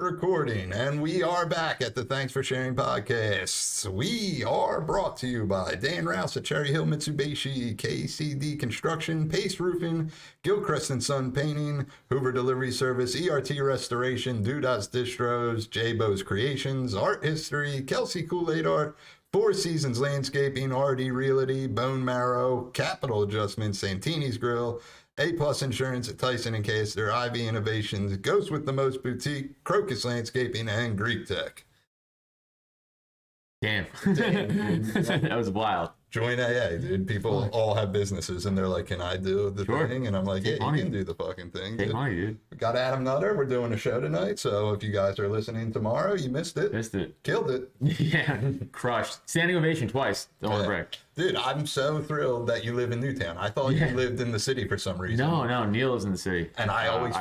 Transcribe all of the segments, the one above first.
recording, and we are back at the Thanks for Sharing podcast. We are brought to you by Dan Rouse at Cherry Hill Mitsubishi, KCD Construction, Pace Roofing, Gilchrist and Son Painting, Hoover Delivery Service, ERT Restoration, Dudas Distros, J-Bo's Creations, Art History, Kelsey Kool-Aid Art, Four Seasons Landscaping, RD Realty, Bone Marrow, Capital Adjustments, Santini's Grill, A-Plus Insurance at Tyson and Caster, Ivy Innovations, Ghost with the Most Boutique, Crocus Landscaping, and Greek Tech. Damn. That was wild. Join AA, dude. People all have businesses, and they're like, can I do the thing? And I'm like, yeah, you can do the fucking thing. Take money, dude. We got Adam Nutter. We're doing a show tonight, so if you guys are listening tomorrow, you missed it. Killed it. Yeah, crushed. Standing ovation twice. Don't want to brag. Dude, I'm so thrilled that you live in Newtown. I thought you lived in the city for some reason. No, Neil lives in the city. And I always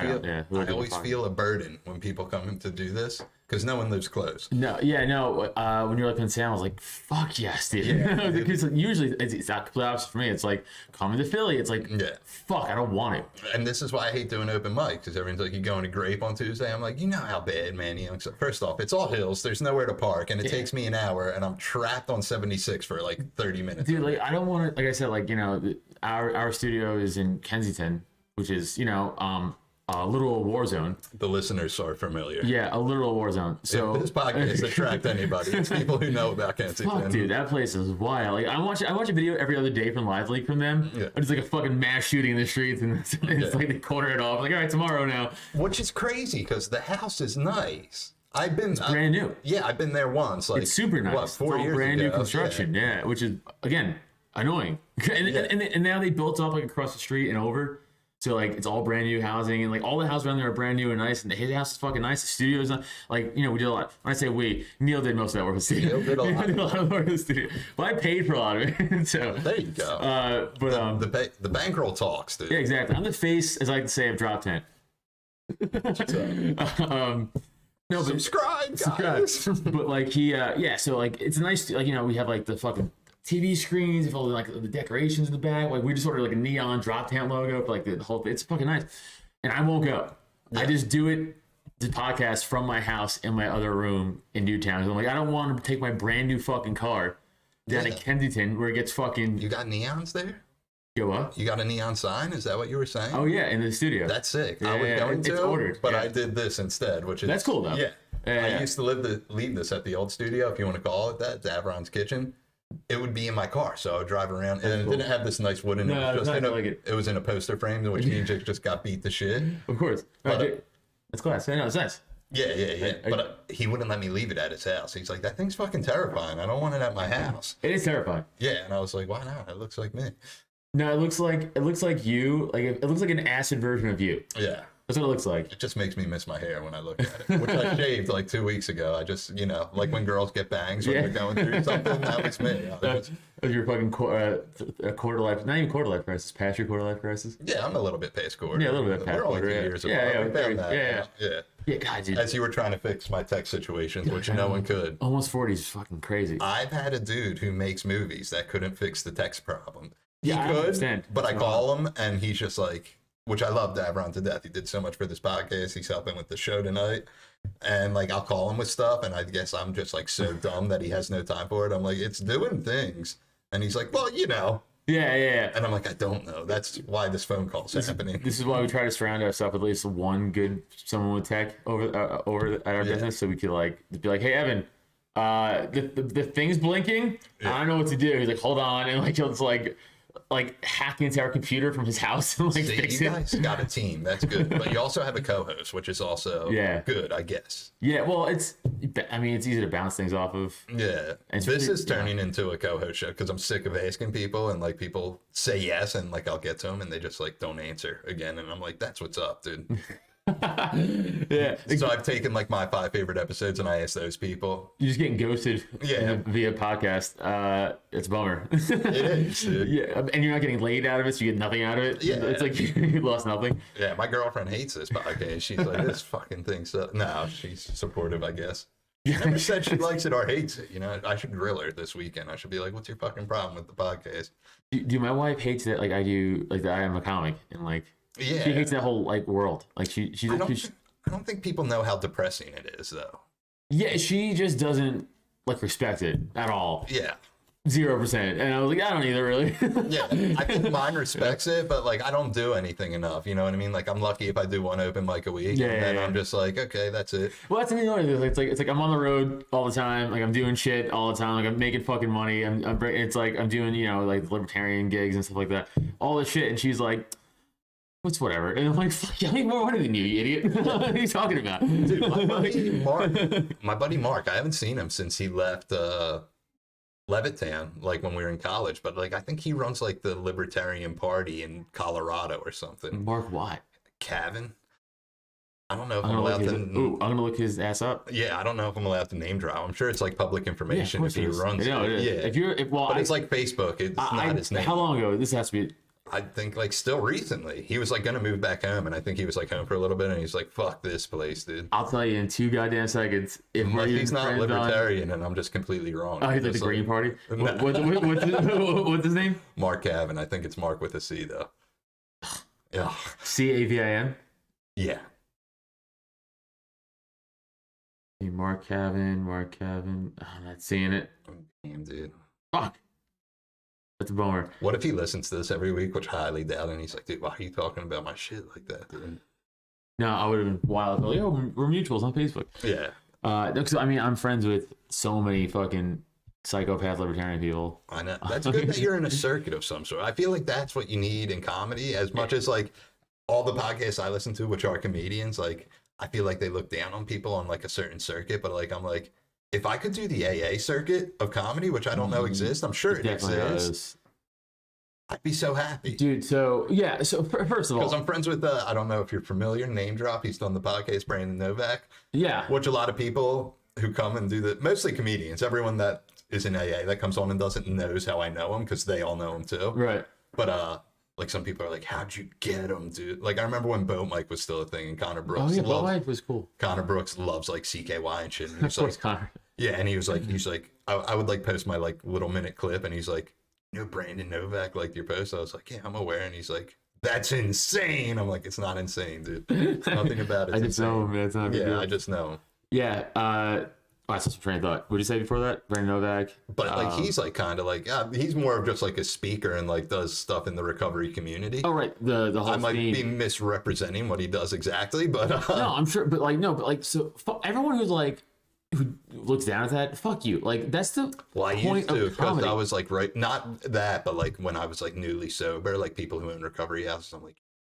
feel a burden when people come in to do this, because no one lives close. No. When you're like in Sam, I was like, fuck yes, dude. Yeah, because usually it's not complete opposite for me. It's like, coming to Philly. It's like, fuck, I don't want it. And this is why I hate doing open mic, because everyone's like, you going to Grape on Tuesday? I'm like, you know how bad, man. You know, so first off, it's all hills. There's nowhere to park, and it takes me an hour, and I'm trapped on 76 for like 30 minutes. Dude, like, I don't want to, like I said, like, you know, our studio is in Kensington, which is, you know, a literal war zone. The listeners are familiar. Yeah, a literal war zone. So if this podcast attract anybody, it's people who know about Kensington. Fuck, dude, that place is wild. Like, I watch a video every other day from Live Leak from them. Yeah. It's like a fucking mass shooting in the streets, and it's like they corner it off. Like, all right, tomorrow now. Which is crazy, because the house is nice. It's brand new. Yeah, I've been there once. Like, it's super nice. What, 4 years ago? Brand new construction. Yeah, which is, again, annoying. And now they built up like across the street and over. So like it's all brand new housing, and like all the houses around there are brand new and nice, and his house is fucking nice. The studio's not like, you know, we did a lot. When I say we, Neil did most of that work in the studio. Neil did a lot of work in the studio, but I paid for a lot of it. So there you go. The bankroll talks, dude. Yeah, exactly. I'm the face, as I like to say, of Drop Tent. No, but subscribe, guys. But like so like it's nice. Like, you know, we have like the fucking TV screens, with all the, like the decorations in the back. Like we just ordered like a neon Drop Tent logo for like the whole thing. It's fucking nice. And I won't go. Yeah. I just do it, the podcast from my house in my other room in Newtown. I'm like, I don't want to take my brand new fucking car down to Kensington where it gets fucking. You got neons there? Yo, what? You got a neon sign? Is that what you were saying? Oh yeah, in the studio. That's sick. Yeah, I was going to, it's ordered, but I did this instead, which is that's cool though. Yeah. I used to leave this at the old studio, if you want to call it that, Davron's Kitchen. It would be in my car, so I would drive around, and it didn't have this nice wooden. No, it was in a poster frame, which means it just got beat to shit. Of course, but that's class. I know it's nice. Yeah. But he wouldn't let me leave it at his house. He's like, that thing's fucking terrifying. I don't want it at my house. It is terrifying. Yeah, and I was like, why not? It looks like me. No, it looks like you. Like it looks like an acid version of you. Yeah. That's what it looks like. It just makes me miss my hair when I look at it, which I shaved like 2 weeks ago. I just, you know, like when girls get bangs when they're going through something, that was me. Your fucking quarter life, not even quarter life crisis, past your quarter life crisis. Yeah, I'm a little bit past quarter. Yeah, a little bit past quarter. We're only 2 years apart. Yeah, God, dude. As you were trying to fix my tech situations, which no one could. Almost 40 is fucking crazy. I've had a dude who makes movies that couldn't fix the text problem. He could, understand. But I call him, and he's just like, which I love Davron to death. He did so much for this podcast. He's helping with the show tonight. And like, I'll call him with stuff, and I guess I'm just like so dumb that he has no time for it. I'm like, it's doing things. And he's like, well, you know. Yeah. And I'm like, I don't know. That's why this phone call's happening. This is why we try to surround ourselves with at least one good someone with tech over at our business, so we could like be like, hey, Evan, the thing's blinking. I don't know what to do. He's like, hold on, and like he'll just like hack into our compuper from his house and like fix it. You guys got a team. That's good. But you also have a co-host, which is also good, I guess. Yeah, well, it's easy to bounce things off of. Yeah. And this is turning into a co-host show because I'm sick of asking people, and like people say yes, and like I'll get to them and they just like don't answer again, and I'm like, that's what's up, dude. Yeah. So I've taken like my 5 favorite episodes and I asked those people. You're just getting ghosted via podcast. It's a bummer. It is, dude. Yeah, and you're not getting laid out of it, so you get nothing out of it. Yeah. It's like you lost nothing. Yeah, my girlfriend hates this podcast. She's like, this fucking thing. So no, she's supportive, I guess. She never said she likes it or hates it. You know, I should grill her this weekend. I should be like, what's your fucking problem with the podcast? Do my wife hates it like I do, like that I am a comic, and like she hates that whole like world. Like she's I I don't think people know how depressing it is, though. Yeah, she just doesn't like respect it at all. Yeah. 0%. And I was like, I don't either, really. Yeah, I think mine respects it, but like I don't do anything enough. You know what I mean? Like I'm lucky if I do one open mic a week, and then I'm just like, okay, that's it. Well, that's the thing. It's like I'm on the road all the time. Like I'm doing shit all the time. Like I'm making fucking money. It's like I'm doing like libertarian gigs and stuff like that. All this shit, and she's like, "What's whatever?" And I'm like, "Fuck, I make more money than you, you idiot." What are you talking about? Dude, my buddy Mark, I haven't seen him since he left Levittown, like when we were in college, but like I think he runs like the Libertarian Party in Colorado or something. Mark what? Cavan. I don't know if I'm allowed to. I'm gonna look his ass up. Yeah, I don't know if I'm allowed to name drop. I'm sure it's like public information if he runs it. It. Yeah, But it's like Facebook. It's not his name. How long ago? This has to be. I think like still recently. He was like gonna move back home, and I think he was like home for a little bit, and he's like, "Fuck this place, dude." I'll tell you in 2 goddamn seconds. If like he's not libertarian, and I'm just completely wrong. Oh, he's like the Green Party. What's his name? Mark Cavan. I think it's Mark with a C though. Yeah. Cavin. Yeah. Mark Cavan. Oh, I'm not seeing it. Damn, dude. Fuck. That's a bummer. What if he listens to this every week, which I highly doubt, and he's like, dude, why are you talking about my shit like that, dude? No, I would have been wild. Like, oh, we're mutuals on Facebook. Yeah. Because I mean, I'm friends with so many fucking psychopath libertarian people. I know. That's good that you're in a circuit of some sort. I feel like that's what you need in comedy, as much as like all the podcasts I listen to, which are comedians, like I feel like they look down on people on like a certain circuit, but like I'm like, if I could do the AA circuit of comedy, which I don't know exists, I'm sure it exists. I'd be so happy. Dude, so, yeah, so first of all... Because I'm friends with, I don't know if you're familiar, name drop, he's done the podcast, Brandon Novak. Yeah. Which a lot of people who come and do mostly comedians, everyone that is in AA that comes on and doesn't knows how I know him, because they all know him too. Right. But, like some people are like, how'd you get him, dude? Like I remember when Boat Mike was still a thing, and Connor Brooks. Oh yeah, Boat Mike was cool. Connor Brooks loves like CKY and shit. And of course, like, Connor. Yeah, and he was like, I would like post my like little minute clip, and he's like, you know, Brandon Novak liked your post. I was like, yeah, I'm aware, and he's like, that's insane. I'm like, it's not insane, dude. Nothing about it. I just know him, man. It's not I just know him. Yeah. I saw some train of thought. What did you say before that? Brandon Novak. But like he's like kind of like he's more of just like a speaker and like does stuff in the recovery community. Oh right, the whole. I might be misrepresenting what he does exactly, but no, I'm sure. But like no, but like so everyone who's like who looks down at that, fuck you. Like that's the I point used to of comedy. I was like not that, but like when I was like newly sober, like people who own recovery houses, I'm like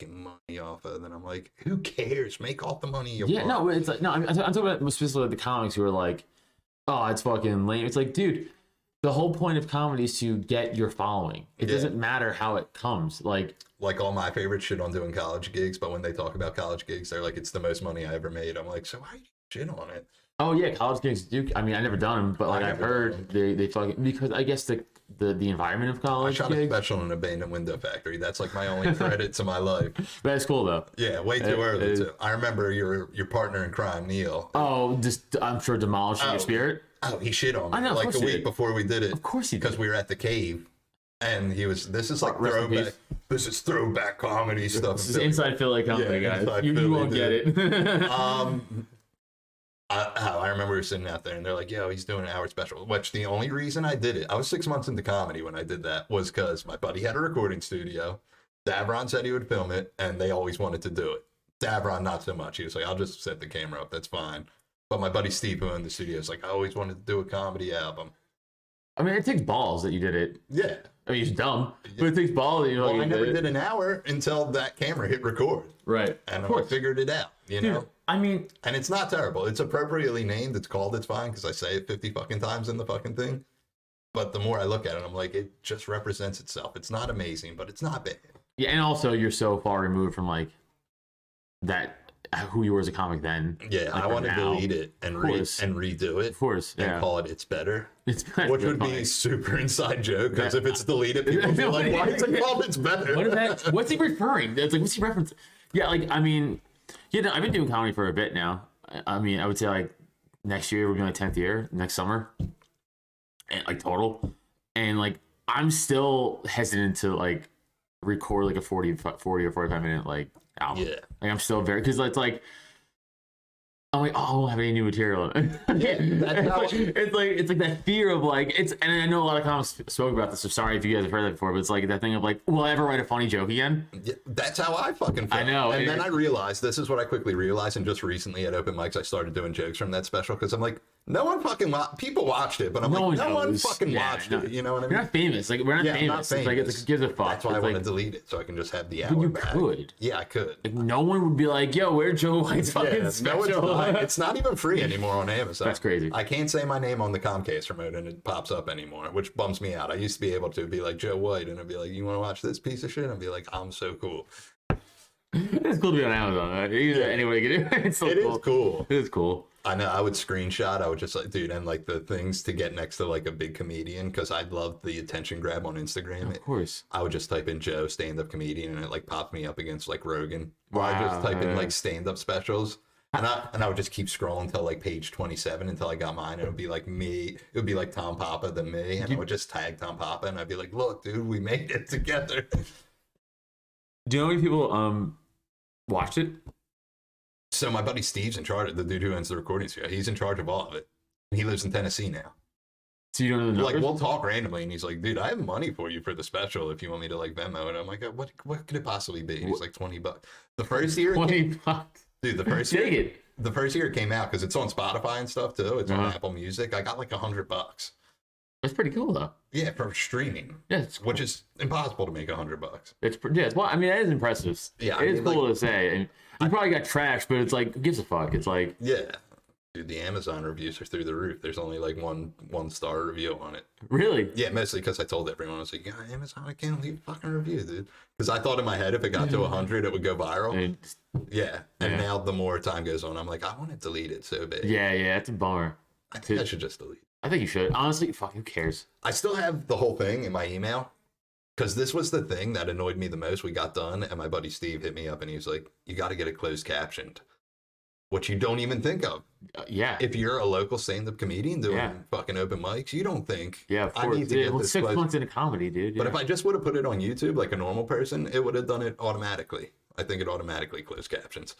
money off of, and I'm like, who cares? Make all the money you want. No, it's like no, I'm talking about specifically the comics who are like, oh, it's fucking lame. It's like, dude, the whole point of comedy is to get your following. It doesn't matter how it comes. Like all my favorite shit on doing college gigs, but when they talk about college gigs, they're like, it's the most money I ever made. I'm like, so why do you shit on it? Oh yeah, college gigs do. I mean, I never done them, but like I've heard they fucking, because I guess the environment of college. I shot a special in an abandoned window factory. That's like my only credit to my life. But that's cool though. Yeah, way too early too. I remember your partner in crime, Neil. Oh, just I'm sure demolishing your spirit. Oh, he shit on me. I know, like a week before we did it. Of course he did. Because we were at the cave. And he was, this is like throwback. This is throwback comedy stuff. This is inside Philly comedy, guys. You won't get it. I remember we were sitting out there and they're like, yo, he's doing an hour special. Which the only reason I did it, I was 6 months into comedy when I did that, was because my buddy had a recording studio. Davron said he would film it, and they always wanted to do it. Davron, not so much. He was like, I'll just set the camera up. That's fine. But my buddy Steve, who owned the studio, is like, I always wanted to do a comedy album. I mean, it takes balls that you did it. Yeah. I mean, it's dumb, but it takes balls that you know. Well, I never did an hour until that camera hit record. Right. And I figured it out, you know? I mean... And it's not terrible. It's appropriately named. It's called It's Fine, because I say it 50 fucking times in the fucking thing. But the more I look at it, I'm like, it just represents itself. It's not amazing, but it's not bad. Yeah, and also you're so far removed from like that, who you were as a comic then. Yeah, like, I want to delete it and redo it. Of course, and call it It's Better. It's better. Which would be a super inside joke, because if it's deleted, people would be like, why is it called It's Better? What is that? What's he referring? It's like, what's he referencing? Yeah, like, I mean, I've been doing comedy for a bit now. I mean, I would say like next year we're doing my 10th year, next summer, and like total. And like, I'm still hesitant to like record like a 40 or 45 minute like album. Yeah. Like I'm still very, because it's like I'm like, oh, I won't have any new material. That's how it's like that fear of like and I know a lot of comics spoke about this. So sorry if you guys have heard that before, but it's like that thing of like, will I ever write a funny joke again? Yeah, that's how I fucking felt. I know. And then I realized, this is what I quickly realized, and just recently at open mics I started doing jokes from that special, because I'm like, no one fucking people watched it, but I'm like, no one fucking watched it. You know what I mean? You're not famous. Like, we're not famous. Not famous. It's like it gives a fuck. That's why it's I want like, to delete it, so I can just have the hour you back. could. Yeah, I could. Like, no one would be like, yo, where's Joe White's fucking special? No, it's not even free anymore on Amazon. That's crazy. I can't say my name on the Comcast remote and it pops up anymore, which bums me out. I used to be able to be like Joe White, and I'd be like, you want to watch this piece of shit? And I'd be like, I'm so cool. It's cool to be on Amazon. Right? Anybody can do it. It's so It cool. is cool. It is cool. I know. I would screenshot. I would just like, dude, and like the things to get next to like a big comedian, because I love the attention grab on Instagram. Of course. I would just type in Joe stand-up comedian, and it like popped me up against like Rogan. Or I just type in like stand-up specials, and I would just keep scrolling until like page 27 until I got mine. And it would be like me. It would be like Tom Papa then me, and I would just tag Tom Papa, and I'd be like, look, dude, we made it together. Do you know how many people watched it? So my buddy Steve's in charge, the dude who owns the recording studio. He's in charge of all of it. He lives in Tennessee now. So you don't know the numbers? Like, we'll talk randomly, and he's like, dude, I have money for you for the special if you want me to like Venmo. And I'm like, what could it possibly be? And he's like, $20. The first year, $20. Dude, the first year, the first year it came out, because it's on Spotify and stuff too. It's on Apple Music. I got like $100. That's pretty cool though. Yeah, for streaming. Yeah, it's cool. Which is impossible to make $100. It's well, I mean, that is impressive. Yeah, it is cool to say. And you probably got trashed, but it's like, who gives a fuck? It's like, yeah. Dude, the Amazon reviews are through the roof. There's only like one star review on it. Really? Yeah, mostly because I told everyone, I was like, yeah, Amazon, I can't leave a fucking review, dude. Because I thought in my head if it got to 100, it would go viral. Yeah. And now the more time goes on, I'm like, I want to delete it so bad. Yeah, it's a bummer. I think I should just delete it. I think you should. Honestly, fuck, who cares? I still have the whole thing in my email. Because this was the thing that annoyed me the most. We got done, and my buddy Steve hit me up, and he was like, you got to get it closed captioned. Which you don't even think of. Yeah. If you're a local stand-up comedian doing fucking open mics, you don't think, of course. I need to get this 6 closed. months into comedy, dude. But if I just would have put it on YouTube like a normal person, it would have done it automatically. I think it automatically closed captions.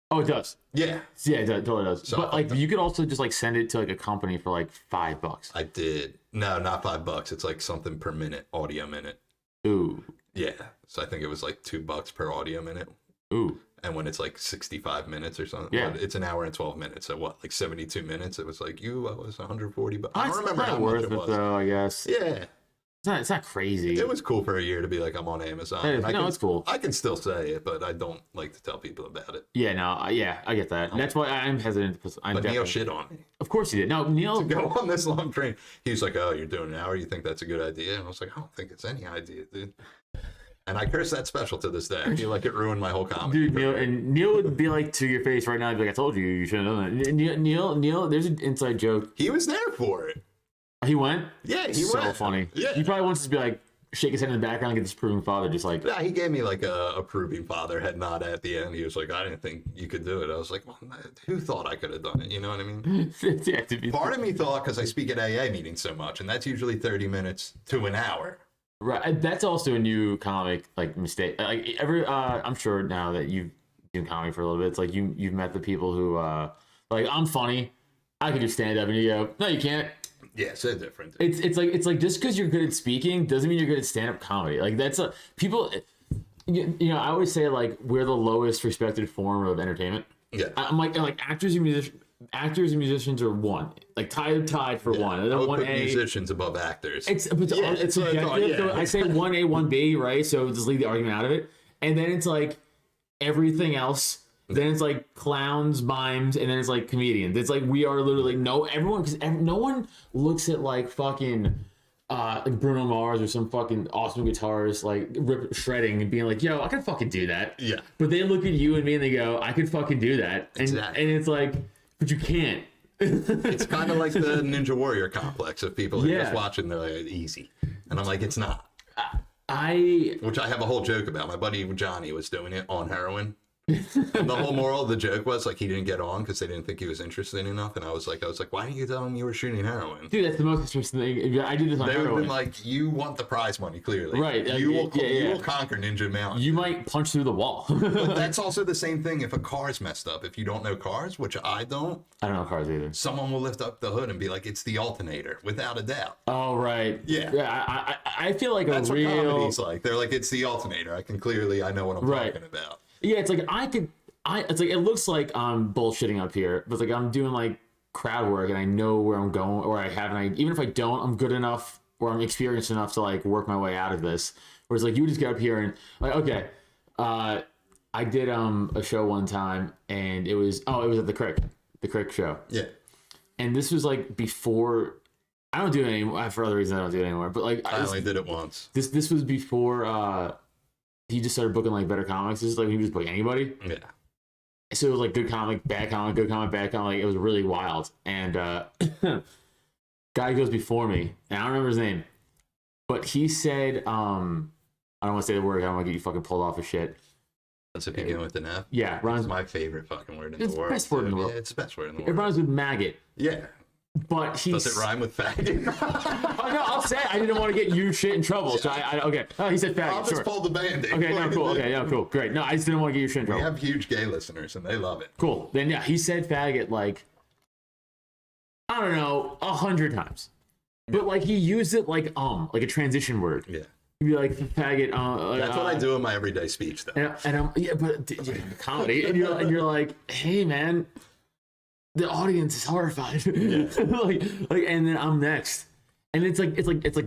Oh, it does. Yeah. Yeah, it totally does. So but like, you could also just like send it to like a company for like $5. I did. No, not $5. It's like something per minute, audio minute. Ooh. Yeah. So I think it was like $2 per audio minute. Ooh. And when it's like 65 minutes or something, yeah, it's an hour and 12 minutes. So what, like 72 minutes? It was like it was $140. I don't remember how much it was. Though, I guess. Yeah. It's not crazy. It was cool for a year to be like, I'm on Amazon. It's cool. I can still say it, but I don't like to tell people about it. Yeah, no, I get that. That's why I'm hesitant. But Neil shit on me. Of course he did. No, Neil. To go on this long train. He was like, oh, you're doing an hour? You think that's a good idea? And I was like, I don't think it's any idea, dude. And I curse that special to this day. I feel like it ruined my whole comedy. Dude, Neil would be like to your face right now, he'd be like, I told you shouldn't have done that. Neil, there's an inside joke. He was there for it. He went? Yeah, he went. So funny. Yeah. He probably wants to be like, shake his head in the background and get this approving father, just like. Yeah, he gave me like a approving father head nod at the end. He was like, I didn't think you could do it. I was like, well, who thought I could have done it? You know what I mean? Yeah, part of me thought, because I speak at AA meetings so much, and that's usually 30 minutes to an hour. Right, that's also a new comic like mistake. Like I'm sure now that you've been comedy for a little bit, it's like you've met the people who like, I'm funny, I can just stand up, and you go, no, you can't. Yeah, so different. It's like just because you're good at speaking doesn't mean you're good at stand up comedy. Like that's people. You know, I always say like we're the lowest respected form of entertainment. Yeah, I'm like actors and musicians are one, like tied for one. And then I would one put A, musicians above actors. It's subjective. So I say 1A, 1B, right? So just leave the argument out of it. And then it's like everything else. Then it's like clowns, mimes, and then it's like comedians. It's like we are literally everyone, because no one looks at like fucking like Bruno Mars or some fucking awesome guitarist like shredding and being like, yo, I could fucking do that. Yeah. But they look at you and me and they go, I could fucking do that. And, exactly. And it's like, but you can't. It's kind of like the Ninja Warrior complex of people who are just watching, they're like, easy. And I'm like, it's not. Which I have a whole joke about. My buddy Johnny was doing it on heroin. And the whole moral of the joke was like he didn't get on because they didn't think he was interesting enough. And I was like, why didn't you tell him you were shooting heroin? Dude, that's the most interesting thing. I did this on They would have heroin. been like, you want the prize money, clearly. Right. You will yeah. conquer Ninja Mountain. You might punch through the wall. But that's also the same thing if a car's messed up. If you don't know cars, which I don't know cars either. someone will lift up the hood and be like, it's the alternator, without a doubt. Oh, right. Yeah. Yeah, I feel like That's a what real... comedy's like. They're like, it's the alternator. I know what I'm talking about. Yeah, it's like it's like it looks like I'm bullshitting up here, but it's like I'm doing like crowd work and I know where I'm going, or I have an idea. Even if I don't, I'm good enough or I'm experienced enough to like work my way out of this. Whereas like you just get up here and like, okay, I did a show one time and it was at the Crick show. Yeah. And this was like before. I don't do it anymore for other reasons. I don't do it anymore. But like I only did it once. This was before he just started booking like better comics. This is like he was booking anybody. Yeah. So it was like good comic, bad comic, good comic, bad comic. Like it was really wild. And guy goes before me, and I don't remember his name, but he said, I don't want to say the word. I don't want to get you fucking pulled off of shit. That's if you begin with an F. Yeah, It's my favorite fucking word in the world. It's the best word in the world. Yeah, it's the best word in the It world. rhymes with maggot. Yeah. But he's... Does it rhyme with faggot? Oh, no, I'll say I didn't want to get you shit in trouble. So I okay. Oh, he said faggot. I'll just Sure. pull the band-aid. Okay, no, cool. Okay, no, cool. Great. No, I just didn't want to get you shit in We trouble. have huge gay listeners, and they love it. Cool. Then, yeah, he said faggot like, I don't know, 100 times. But, like, he used it like a transition word. Yeah. He'd be like, faggot. That's what I do in my everyday speech, though. And I'm, yeah, but comedy. And you're like, hey, man, the audience is horrified. Yeah. like, and then I'm next. And it's like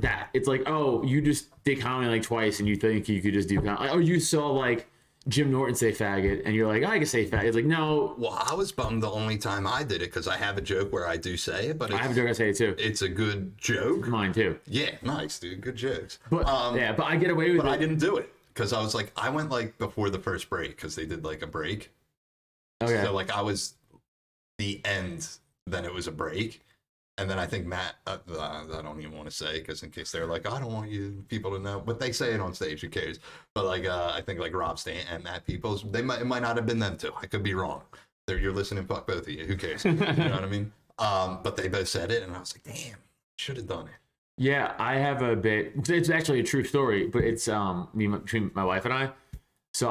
that. It's like, oh, you just did comedy like twice and you think you could just do comedy. Or you saw like Jim Norton say faggot and you're like, I can say faggot. It's like, no. Well, I was bummed the only time I did it because I have a joke where I do say it, but I have a joke I say it too. it's a good joke. Mine too. Yeah, nice, dude. Good jokes. But yeah, but I get away with But it. I didn't do it because I was like, I went like before the first break because they did like a break. Okay. So like I was the end, then it was a break. And then I think Matt, I don't even want to say because in case they're like, I don't want you people to know, but they say it on stage. Who cares? But like, I think like Rob Stant and Matt Peoples, it might not have been them two. I could be wrong. You're listening, fuck both of you. Who cares? You know what I mean? But they both said it, and I was like, damn, should have done it. Yeah, I have a bit. It's actually a true story, but it's between my wife and I. So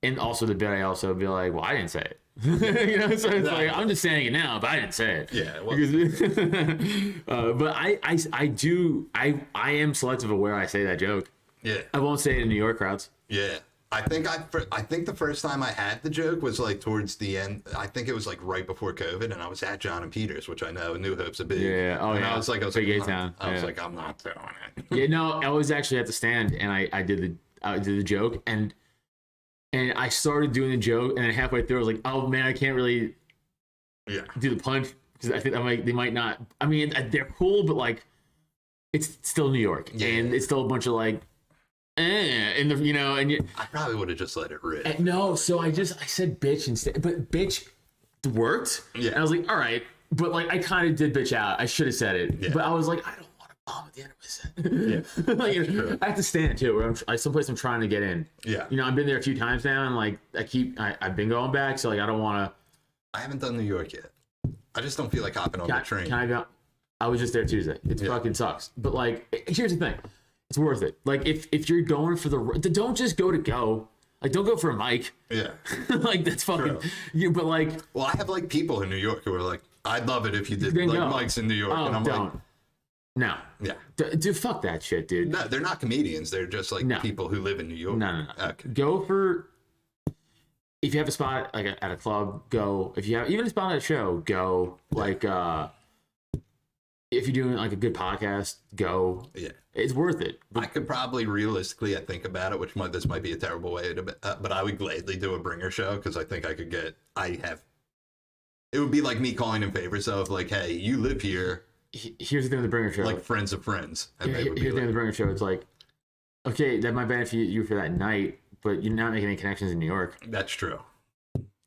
and also the bit I also be like, well, I didn't say it. You know, so it's like I'm just saying it now, but I didn't say it. Yeah, well, but I am selective of where I say that joke. yeah, I won't say it in New York crowds. yeah. I think the first time I had the joke was like towards the end. I think it was like right before COVID, and I was at John and Peters, which I know New Hope's a big. Yeah. Oh, and yeah. I was like, Big A-town. I was Yeah. like, I'm not doing it. Yeah, no, I was actually at the stand and I did the joke and I started doing the joke and then halfway through I was like, oh man, I can't really do the punch because I think they might not. I mean, they're cool, but like it's still New York and it's still a bunch of like, and the and I probably would have just let it rip. no, so I said bitch instead, but bitch worked. Yeah, and I was like, all right, but like I kind of did bitch out. I should have said it, but I was like, I don't want to bomb at the end of my set. Yeah, like, I have to stand too. Where someplace I'm trying to get in. yeah. I've been there a few times now, and like I've been going back, so like I don't want to. I haven't done New York yet. I just don't feel like hopping on the train. Can I go? I was just there Tuesday. It fucking sucks. But like, here's the thing. It's worth it. Like if you're going for don't just go to go. Like don't go for a mic. Yeah. Like that's fucking but like. Well, I have like people in New York who are like, I'd love it if you did like go. mics in New York, Oh, and I'm don't. like, No. yeah. Dude, fuck that shit, dude. No, they're not comedians. They're just like people who live in New York. No. Okay. Go for. If you have a spot like at a club, go. If you have even a spot at a show, go. Like if you're doing like a good podcast, go. Yeah. It's worth it. I could probably realistically, I think about it, this might be a terrible way to, but I would gladly do a bringer show because I think I could get. It would be like me calling in favors of like, hey, you live here. Here's the thing with the bringer show. Like friends of friends. And Here's the thing with the bringer show. It's like, okay, that might benefit you for that night, but you're not making any connections in New York. That's true.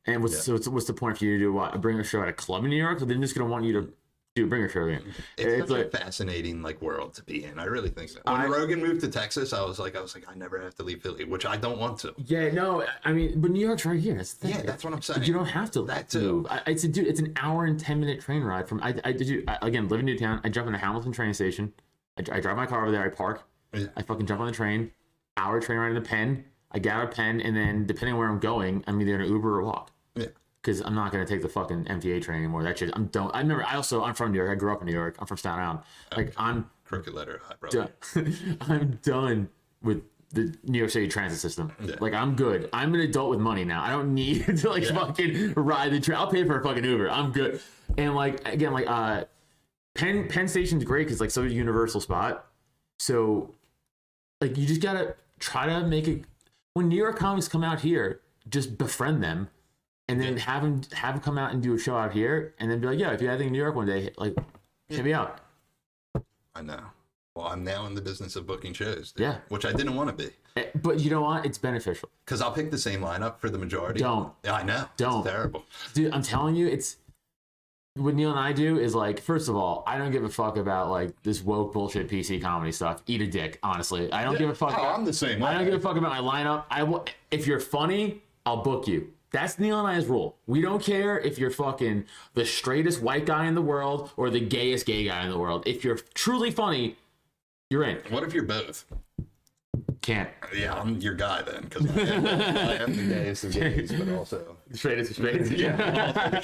And what's the point for you to do a bringer show at a club in New York? So they're just gonna want you to Dude, bring your shirt in. It's such a fascinating like world to be in. I really think so. When Rogan moved to Texas, I was like, I never have to leave Philly, which I don't want to. Yeah, no, I mean, but New York's right here. That's the thing. Yeah, that's what I'm saying. You don't have to That too. move. It's an hour and 10-minute train ride from. I again live in Newtown. I jump in the Hamilton train station. I drive my car over there. I park. Yeah. I fucking jump on the train. Hour train ride to Penn. I get out of Penn, and then depending on where I'm going, I'm either in an Uber or walk. Yeah. Because I'm not gonna take the fucking MTA train anymore. That shit. I'm from New York. I grew up in New York. I'm from Staten Island. Like I'm Crooked letter, brother. I'm done with the New York City transit system. Yeah. Like I'm good. I'm an adult with money now. I don't need to fucking ride the train. I'll pay for a fucking Uber. I'm good. And like again, like Penn Station's great because like so a universal spot. So like you just gotta try to make it. When New York comics come out here, just befriend them. And then have them come out and do a show out here, and then be like, "Yeah, if you have anything in New York one day, like, hit me out." I know. Well, I'm now in the business of booking shows. Dude, Yeah, which I didn't want to be. But you know what? It's beneficial. Because I'll pick the same lineup for the majority. Don't. Yeah, I know. Don't. It's terrible. Dude, I'm telling you, it's what Neil and I do is like. First of all, I don't give a fuck about like this woke bullshit PC comedy stuff. Eat a dick, honestly. I don't give a fuck. Oh, I'm the same way. I don't give a fuck about my lineup. If you're funny, I'll book you. That's Neil and I's rule. We don't care if you're fucking the straightest white guy in the world or the gayest gay guy in the world. If you're truly funny, you're in. What if you're both? Can't. Yeah, I'm your guy then, because I am the gayest of gays, but also straightest of straight. Yeah.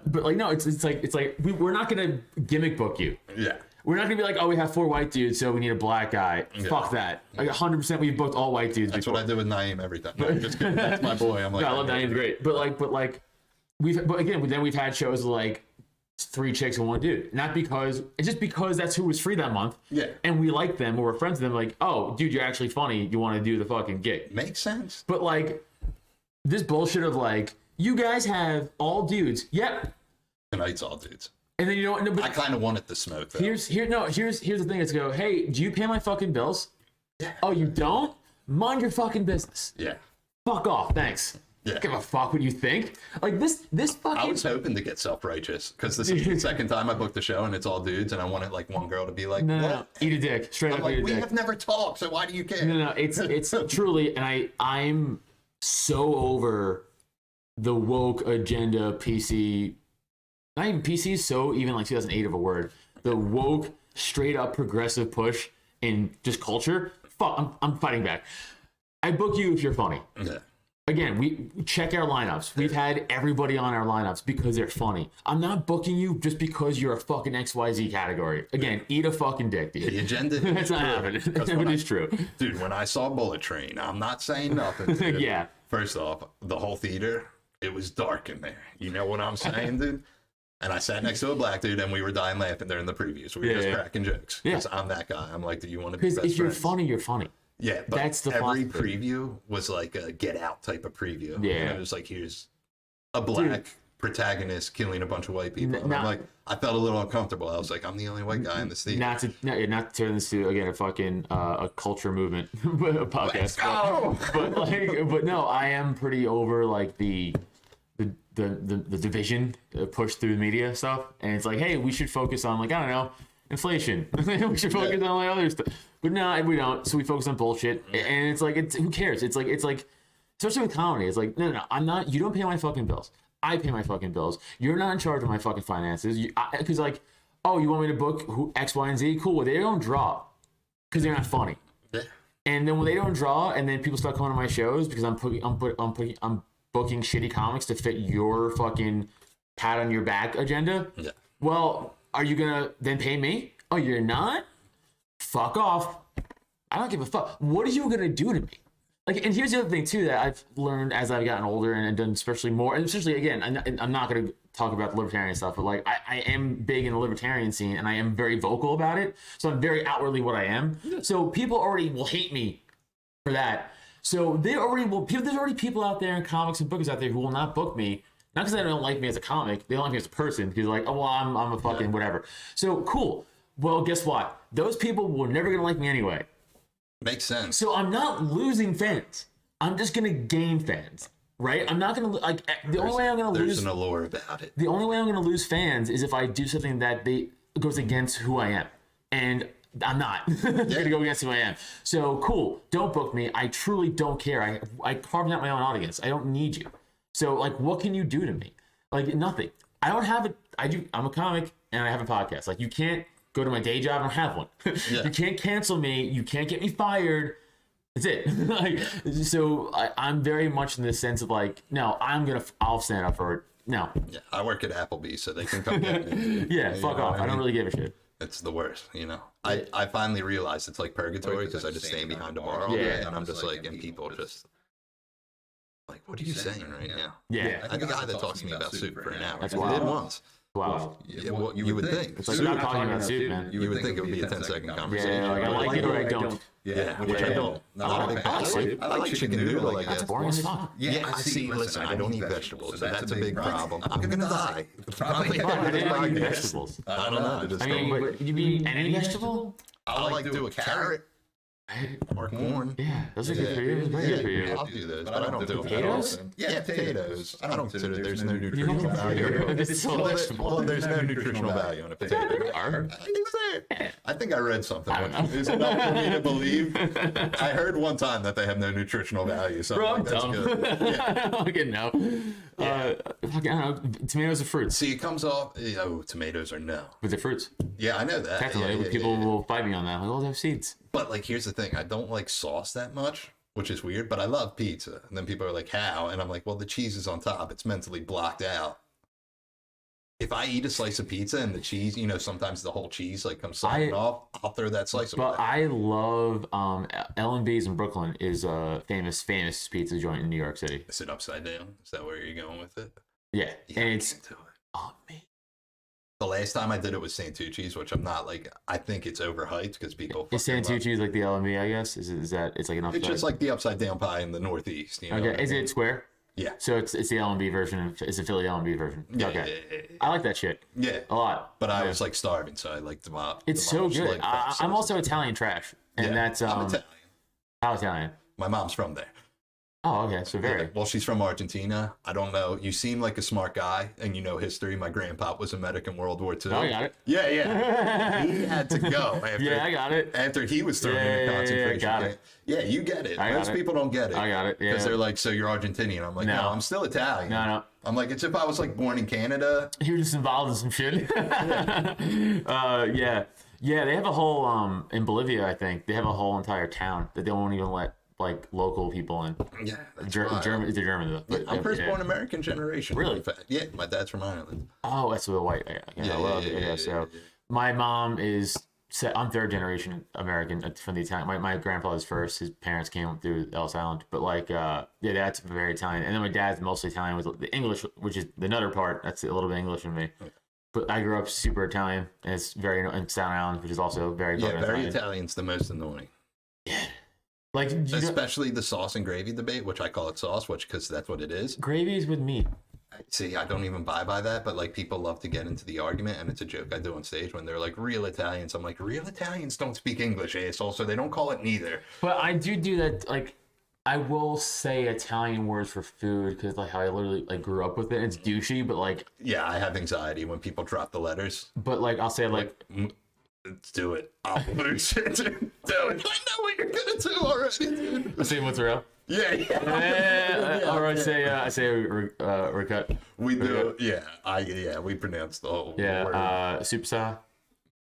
But like no, it's like we're not gonna gimmick book you. Yeah. We're not gonna be like, oh, we have 4 white dudes, so we need a black guy. Yeah. Fuck that. Like 100%, we've booked all white dudes. That's before. what I did with Naeem every time. No, just kidding. That's my boy. I'm like, no, I love Naeem's great, but we've had shows with like 3 chicks and 1 dude. Not because it's just because that's who was free that month. Yeah. And we like them, or we're friends with them. Like, oh, dude, you're actually funny. You want to do the fucking gig? Makes sense. But like this bullshit of like, you guys have all dudes. Yep. Tonight's all dudes. And then you know, no, but I kind of wanted the smoke. Though. Here's the thing. It's go, hey, do you pay my fucking bills? Yeah. Oh, you don't? Mind your fucking business. Yeah. Fuck off. Thanks. Yeah. Give a fuck what you think. Like this fucking. I was hoping to get self-righteous because this is the second time I booked the show and it's all dudes, and I wanted like one girl to be like, no, eat a dick, straight up. Like, eat a we dick. have never talked, so why do you care? No, it's truly, and I'm so over the woke agenda PC. Not even PC, so even like 2008 of a word. The woke, straight up progressive push in just culture. Fuck, I'm fighting back. I book you if you're funny. Yeah. Again, we check our lineups. We've had everybody on our lineups because they're funny. I'm not booking you just because you're a fucking XYZ category. Again, eat a fucking dick, dude. The agenda. That's not happening. It is true. Dude, when I saw Bullet Train, I'm not saying nothing. Dude. Yeah. First off, the whole theater, it was dark in there. You know what I'm saying, dude? And I sat next to a black dude, and we were dying laughing during the previews. We were just cracking jokes. Because I'm that guy. I'm like, do you want to be best friends? Because if you're funny, you're funny. Yeah, but that's the every preview was like a Get Out type of preview. Yeah. And it was like, here's a black protagonist killing a bunch of white people. And I'm like, I felt a little uncomfortable. I was like, I'm the only white guy in the theater. Not to turn this to, again, a fucking a culture movement podcast. Let's go! But no, I am pretty over like the division pushed through the media stuff, and it's like, hey, we should focus on like, I don't know, inflation. We should focus on like other stuff. But no, we don't. So we focus on bullshit, and it's like, who cares? It's like, especially with comedy, it's like, no, I'm not. You don't pay my fucking bills. I pay my fucking bills. You're not in charge of my fucking finances. Because like, oh, you want me to book who X, Y, and Z? Cool. Well, they don't draw because they're not funny. Yeah. And then when they don't draw, and then people start coming to my shows because I'm booking shitty comics to fit your fucking pat on your back agenda. Yeah. Well, are you gonna then pay me? Oh, you're not? Fuck off. I don't give a fuck. What are you gonna do to me? Like, and here's the other thing too that I've learned as I've gotten older and done especially more, and especially again, I'm not gonna talk about the libertarian stuff, but like I am big in the libertarian scene and I am very vocal about it. So I'm very outwardly what I am. So people already will hate me for that. So they already will. There's already people out there in comics and bookers out there who will not book me, not because they don't like me as a comic, they don't like me as a person. Because like, oh well, I'm a fucking whatever. So cool. Well, guess what? Those people were never gonna like me anyway. Makes sense. So I'm not losing fans. I'm just gonna gain fans. right? I'm not gonna like the only way I'm gonna There's lose. an allure about it. The only way I'm gonna lose fans is if I do something that goes against who I am, and I'm not gonna go against who I am. So cool, don't book me. I truly don't care. I carved out my own audience. I don't need you. So like, what can you do to me? Like nothing. I don't have it. I'm a comic and I have a podcast. Like you can't go to my day job. I don't have one. You can't cancel me. You can't get me fired. That's it. Like, so I'm very much in the sense of like, no, I'll stand up for it. No. Yeah, I work at Applebee's, so they can come get me. Yeah, fuck off. I don't really give a shit. It's the worst, you know. I finally realized it's like purgatory because I just stand behind a bar all day, and I'm just like, and people just like, what are you saying right now? Yeah. I had a guy that talks to me about soup for an hour. That's He wild. did once. Wow. Yeah, well, you would think. It's like not talking about soup, man. You would think it would be a 10-second conversation. Yeah, like I like it or I don't. Yeah, which I don't. I like chicken noodle, I guess. That's boring as fuck. Yeah, I see. Listen, I don't eat vegetables, so that's a big problem. I'm gonna die. Probably Fuck, I after this didn't eat podcast. vegetables. I don't know. I mean, but you mean any vegetable? I like do a carrot or corn. Yeah, those are good for you. Those are very good for Yeah, you. I'll do those, but I don't do them Potatoes? often. Yeah, potatoes. I don't consider there's no nutritional value. This is so vegetable. Well, there's no nutritional value in a potato. I think I read something. I don't know. Is enough for me to believe. I heard one time that they have no nutritional value. So Bro, I'm I'm like, that's dumb. good. Yeah. I don't fucking know. Fucking, I don't know. Tomatoes are fruits. See, it comes off. Tomatoes are no. But they're fruits. Yeah, I know that. Technically, people will fight me on that. Like, oh, they have seeds. But like, here's the thing: I don't like sauce that much, which is weird. But I love pizza, and then people are like, "How?" And I'm like, "Well, the cheese is on top. It's mentally blocked out." If I eat a slice of pizza and the cheese, sometimes the whole cheese like comes sliding off, I'll throw that slice away. But I love L&B's in Brooklyn is a famous pizza joint in New York City. Is it upside down? Is that where you're going with it? Yeah, and it's Into it. amazing. The last time I did it was Santucci's, which I'm not like. I think it's overhyped because people. Is fucking love- Santucci's like the L&B, I guess? Is that it's like an upside? It's just like the upside down pie in the Northeast. You know okay. what I Is mean? it square? Yeah. So it's the L&B version. It's a Philly L&B version. Yeah, Okay. yeah. I like that shit Yeah. a lot. But I Yeah. was like starving, so I like the mob. It's so good. I'm also Italian trash, and that's I'm Italian. how Italian. My mom's from there. Oh, okay. So very. Yeah. Well, she's from Argentina. I don't know. You seem like a smart guy, and you know history. My grandpa was a medic in World War II. Oh, I got it. Yeah. He had to go after. Yeah, I got it. After he was thrown in a concentration got camp. it. Yeah, you get it. I got Most it. people don't get it. I got it. Yeah. Because they're like, so you're Argentinian. I'm like, no, No. I'm still Italian. No. I'm like, it's if I was like born in Canada. He was just involved in some shit. Yeah. They have a whole in Bolivia. I think they have a whole entire town that they won't even let like local people in. Yeah, that's German. wild. It's a German though. Yeah, but- I'm yeah. firstborn American generation. Really? In fact. Yeah, my dad's from Ireland. Oh, that's the white. Yeah. So my mom is. I'm third generation American from the Italian. My grandfather's first. His parents came through Ellis Island, but like, that's very Italian. And then my dad's mostly Italian with the English, which is another part. That's a little bit English in me. But I grew up super Italian, and it's very in Staten Island, which is also very Yeah, fucking very Italian. Italian's the most annoying. Like Especially the sauce and gravy debate, which I call it sauce, which because that's what it is. gravies with meat. See, I don't even buy by that, but like people love to get into the argument, and it's a joke I do on stage when they're like real Italians. I'm like, real Italians don't speak English, asshole, so they don't call it neither. But I do that. Like, I will say Italian words for food because like how I literally like grew up with it. It's douchey, but like, Yeah, I have anxiety when people drop the letters. but like I'll say like Let's do it. I'll lose it. Do it. I know what you're gonna do already, dude. I say mozzarella. Yeah. Or I say ricotta. We do. Yeah, we pronounce the whole word. Yeah, superstar.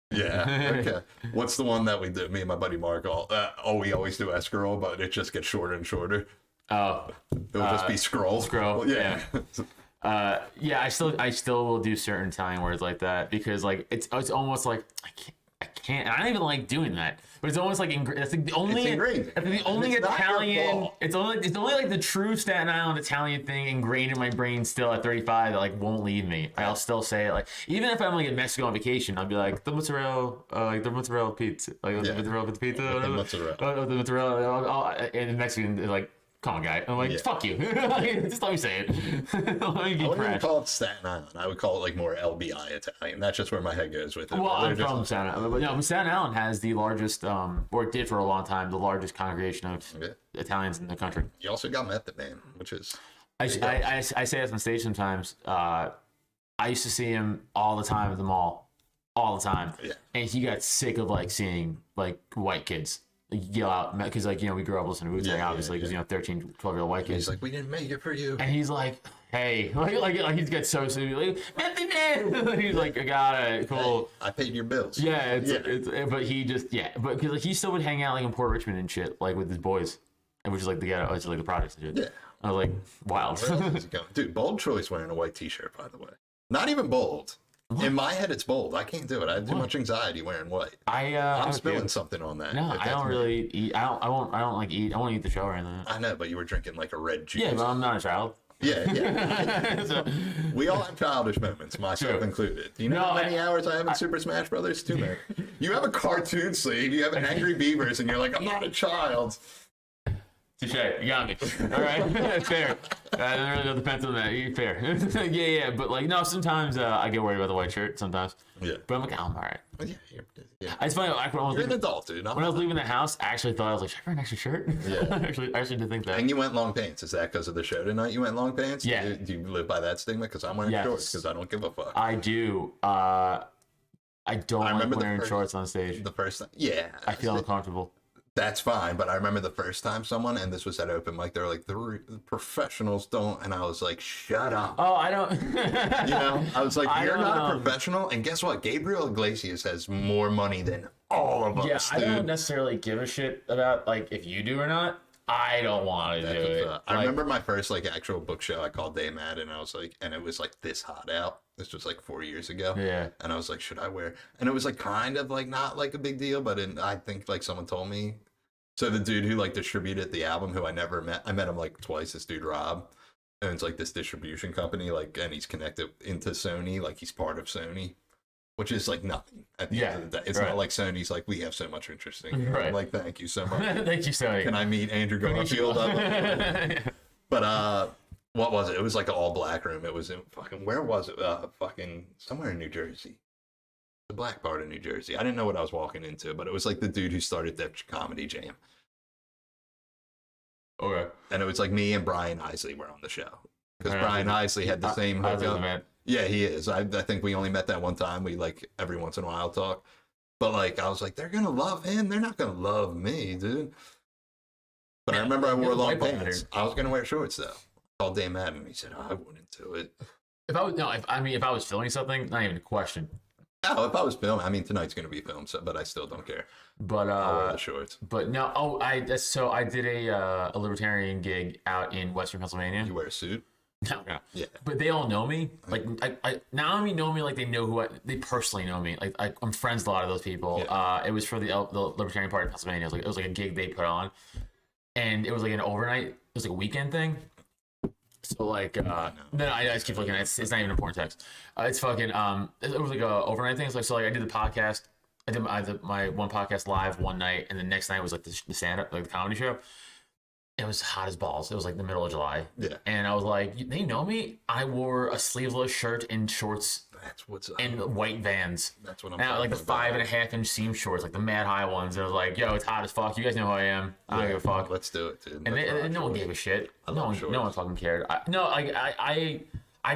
Yeah. Okay. What's the one that we do? Me and my buddy Mark we always do escarole, but it just gets shorter and shorter. Oh, It'll just be scroll. scroll, Yeah. yeah. I still will do certain Italian words like that because like it's almost like I can't. I don't even like doing that. But it's almost like that's like the only. It's ingrained. That's the only It's not your Italian. fault. It's only like the true Staten Island Italian thing ingrained in my brain still at 35 that like won't leave me. I'll still say it like even if I'm like in Mexico on vacation, I'll be like the mozzarella, the mozzarella pizza, like the mozzarella with the pizza, The mozzarella. the mozzarella. And in Mexican, they're like, come on, guy. I'm like, fuck you. Just let me say it. Let me I be wouldn't even trash. call it Staten Island. I would call it like more LBI Italian. That's just where my head goes with it. Well, They're I'm just- from Staten Island. But no, Staten Island has the largest, or it did for a long time, the largest congregation of Yeah. Italians in the country. You also got Method Man, which is I say this on stage sometimes. I used to see him all the time at the mall, all the time, and he got sick of like seeing like white kids yell out because like we grew up listening to Wu-Tang obviously because 13, 12-year-old white kids. He's like, we didn't make it for you, and he's like, hey, like he gets so stupid, like man. He's like, I got it, cool. Hey, I paid your bills. Yeah, but he just but because like, he still would hang out like in Port Richmond and shit like with his boys, which is like the ghetto, it's like the projects and shit. Yeah, I was like, wild. Where else is he going? Dude, bold choice wearing a white t-shirt, by the way. Not even bold. What? In my head, it's bold. I can't do it. I have too much anxiety wearing white. I'm spilling something on that. No, I don't really eat. I won't like eat. I won't eat the show or anything. I know, but you were drinking like a red juice. Yeah, but I'm not a child. Yeah. So, we all have childish moments, myself included. Do you know how many hours I have in Super Smash Brothers? Too many. You have a cartoon sleeve. You have an Angry Beavers, and you're like, I'm not a child. Touche, you got me. All right, fair. I really depends on that. You're fair. yeah. But like, no, sometimes I get worried about the white shirt. Sometimes. Yeah. But I'm like, oh, I'm all right. Yeah. It's funny. You're an adult, dude. When I was leaving the house, I actually thought I was like, should I wear an extra shirt? Yeah. I actually did think that. And you went long pants. Is that because of the show tonight? You went long pants? Yeah. Do you live by that stigma? Because I'm wearing shorts because I don't give a fuck. I do. I don't like wearing shorts on stage. The first time, yeah. I feel uncomfortable. That's fine, but I remember the first time someone, and this was at open mic, they were like, the professionals don't, and I was like, shut up. Oh, I don't. I was like, you're not a professional, and guess what? Gabriel Iglesias has more money than all of us. Yeah, I don't necessarily give a shit about like if you do or not. I don't want to do it. I remember my first like actual book show. I called Dave Madden, and I was like, and it was like this hot out. This was like 4 years ago. Yeah. And I was like, should I wear? And it was like kind of like not like a big deal, but I think like someone told me. So the dude who like distributed the album, who I never met, I met him like twice. This dude Rob owns like this distribution company, like, and he's connected into Sony, like he's part of Sony, which is like nothing at the end of the day. It's not like Sony's like, we have so much interest in you. I'm like, thank you so much. Thank you, Sony. Can I meet Andrew Garfield? But what was it? It was like an all black room. It was in fucking, where was it? Fucking somewhere in New Jersey. The black part of New Jersey. I didn't know what I was walking into, but it was like the dude who started Def Comedy Jam. Okay. And it was like me and Brian Isley were on the show. Because Brian Isley had the same hookup. Yeah, he is. I think we only met that one time. We like every once in a while talk. But like I was like, they're gonna love him. They're not gonna love me, dude. But I remember I wore long pants. I was gonna wear shorts though. I called Dan Madden. He said, I wouldn't do it. If I was filming something, not even a question. No, if I was filming, I mean tonight's gonna be filmed, so but I still don't care. But I'll wear the shorts. But no, I did a libertarian gig out in Western Pennsylvania. You wear a suit? No. Yeah. But they all know me. Like I not only know me, like they know they personally know me. Like I'm friends with a lot of those people. Yeah. It was for the Libertarian Party of Pennsylvania. It was like a gig they put on, and it was like an overnight. It was like a weekend thing. So like, I just keep looking at it. It's not even important text. It's fucking, it was like a overnight thing. So I did the podcast. I did my one podcast live one night, and the next night was like the stand-up, like the comedy show. It was hot as balls. It was like the middle of July. Yeah. And I was like, they know me. I wore a sleeveless shirt and shorts. That's what's up. And white Vans. That's what I'm talking about. Like the 5.5-inch seam shorts, like the mad high ones. And I was like, yo, it's hot as fuck. You guys know who I am. I don't give a fuck. Let's do it, dude. And no one gave a shit. No one fucking cared. I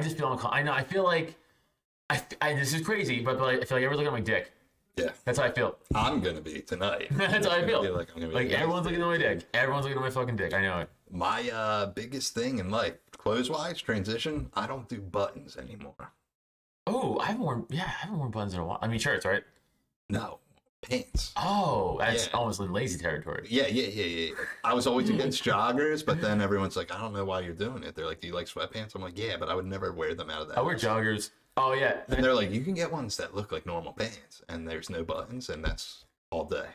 just feel uncomfortable. I know. I feel like this is crazy, but I feel like everyone's looking at my dick. Yeah. That's how I feel. I'm going to be tonight. That's how I feel. Like everyone's looking at my dick. Everyone's looking at my fucking dick. I know it. My biggest thing in life, clothes-wise, transition, I don't do buttons anymore. Oh, I haven't worn buttons in a while. I mean, shirts, right? No, pants. Oh, that's almost in lazy territory. Yeah. I was always against joggers, but then everyone's like, I don't know why you're doing it. They're like, do you like sweatpants? I'm like, yeah, but I would never wear them out of that. I wear joggers. Oh, yeah. And they're like, you can get ones that look like normal pants, and there's no buttons, and that's all day.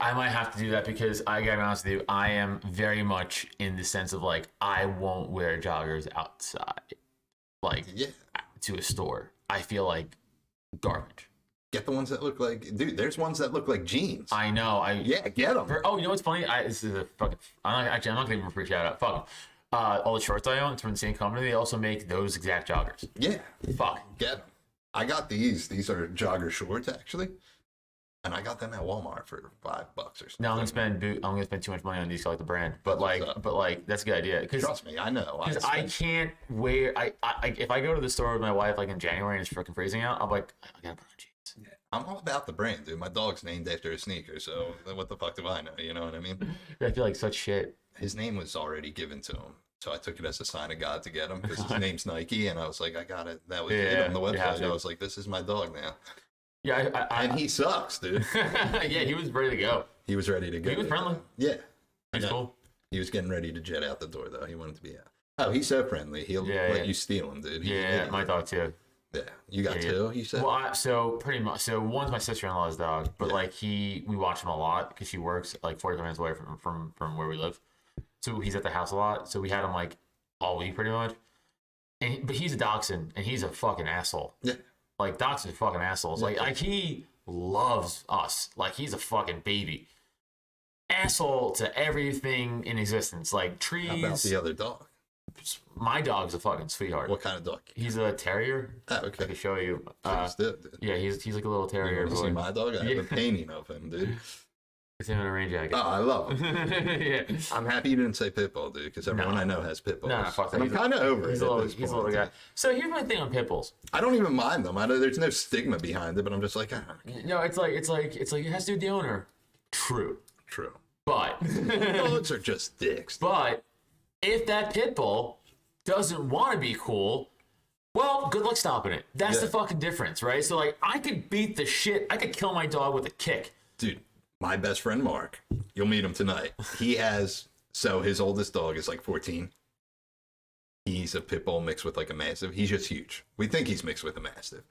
I might have to do that because I gotta be honest with you, I am very much in the sense of like, I won't wear joggers outside, like to a store. I feel like garbage. Get the ones that look like, dude, there's ones that look like jeans. I know. Get them. You know what's funny? This is a fucking, I'm not gonna even free shout out. Fuck. All the shorts I own, it's from the same company. They also make those exact joggers. Yeah. Fuck. Get them. I got these. These are jogger shorts, actually. And I got them at Walmart for $5 or something. No, I'm gonna spend too much money on these to like the brand, but that's a good idea. Trust me, I know. Because I can't wear. If I go to the store with my wife like in January and it's freaking freezing out, I'm like, I gotta put on jeans. Yeah, I'm all about the brand, dude. My dog's named after a sneaker, so what the fuck do I know? You know what I mean? I feel like such shit. His name was already given to him, so I took it as a sign of God to get him because his name's Nike, and I was like, I got it. That was it on the website. I was like, this is my dog now. Yeah, and he sucks, dude. Yeah, he was ready to go. He was ready to go. He was friendly. Yeah. He's cool. He was getting ready to jet out the door, though. He wanted to be out. Oh, he's so friendly. He'll let you steal him, dude. My dog, too. Yeah. You got two, you said? Well, so pretty much. So one's my sister-in-law's dog, but like we watch him a lot because she works like 45 minutes away from where we live. So he's at the house a lot. So we had him like all week pretty much. But he's a dachshund, and he's a fucking asshole. Yeah. Like, dachshunds are fucking assholes. Yeah. Like he loves us. Like, he's a fucking baby. Asshole to everything in existence. Like, trees. How about the other dog? My dog's a fucking sweetheart. What kind of dog? He's a terrier. Oh, okay. I can show you. Dude. Yeah, he's like a little terrier. You want to see my dog? I have a painting of him, dude. It's him in a rain jacket. Oh, I love him. Yeah. I'm happy you didn't say pit bull, dude, because everyone I know has pit bulls. No, fuck that. I'm kind of over it. He's a little guy. So here's my thing on pit bulls. I don't even mind them. There's no stigma behind it, but I'm just like, No, it's like it has to do with the owner. True. But dogs are just dicks. But if that pit bull doesn't want to be cool, well, good luck stopping it. That's the fucking difference, right? So like, I could beat the shit. I could kill my dog with a kick. Dude, my best friend Mark, you'll meet him tonight. His oldest dog is like 14. He's a pit bull mixed with like a mastiff. He's just huge. We think he's mixed with a mastiff.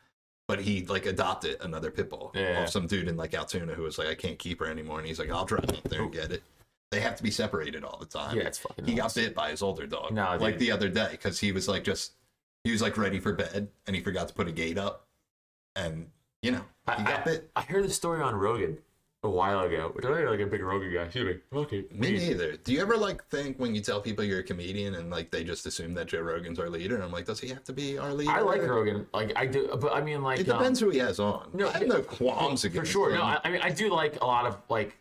But he like adopted another pit bull off some dude in like Altoona who was like, I can't keep her anymore. And he's like, I'll drive up there and get it. They have to be separated all the time. Yeah, it's fucking He got bit by his older dog. No, like the other day, because he was like ready for bed and he forgot to put a gate up. And, he got bit. I heard the story on Rogan a while ago. Which I'm like a big Rogan guy. Excuse me. Okay. Me neither. Do you ever like think when you tell people you're a comedian and like they just assume that Joe Rogan's our leader? And I'm like, does he have to be our leader? I like Rogan. Like I do, but I mean, like it depends who he has on. No, I have no qualms against for sure. him. No, I mean, I do like a lot of like.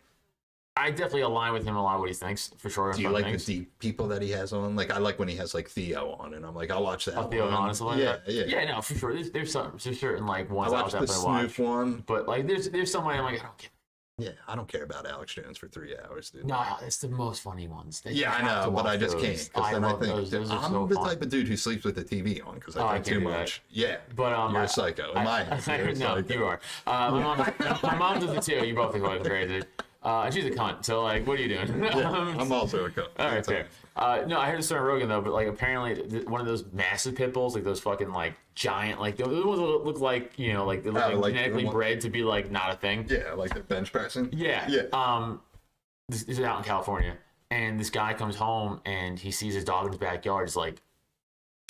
I definitely align with him a lot of what he thinks for sure. Do you like the deep people that he has on? Like I like when he has like Theo on, and I'm like, I'll watch that. Theo, honestly, yeah, no, for sure. There's certain like ones I watched the Snoop one, but like there's some I'm like I don't care. Yeah, I don't care about Alex Jones for 3 hours, dude. No, it's the most funny ones. I know, but I just can't. Because then I think those I'm so the fun. type of dude who sleeps with the TV on because I think too much. Yeah, but you're a psycho. In my house, you're a psycho. You are. My mom does it too. You both think I'm crazy. She's a cunt. So like, what are you doing? Yeah, I'm also a cunt. All right, fair. No, I heard this on Rogan though, but like apparently one of those massive pit bulls, like those fucking like giant, like the ones that look like like they look like genetically bred to be like not a thing. Yeah, like the bench pressing. Yeah. This is out in California, and this guy comes home and he sees his dog in his backyard. It's like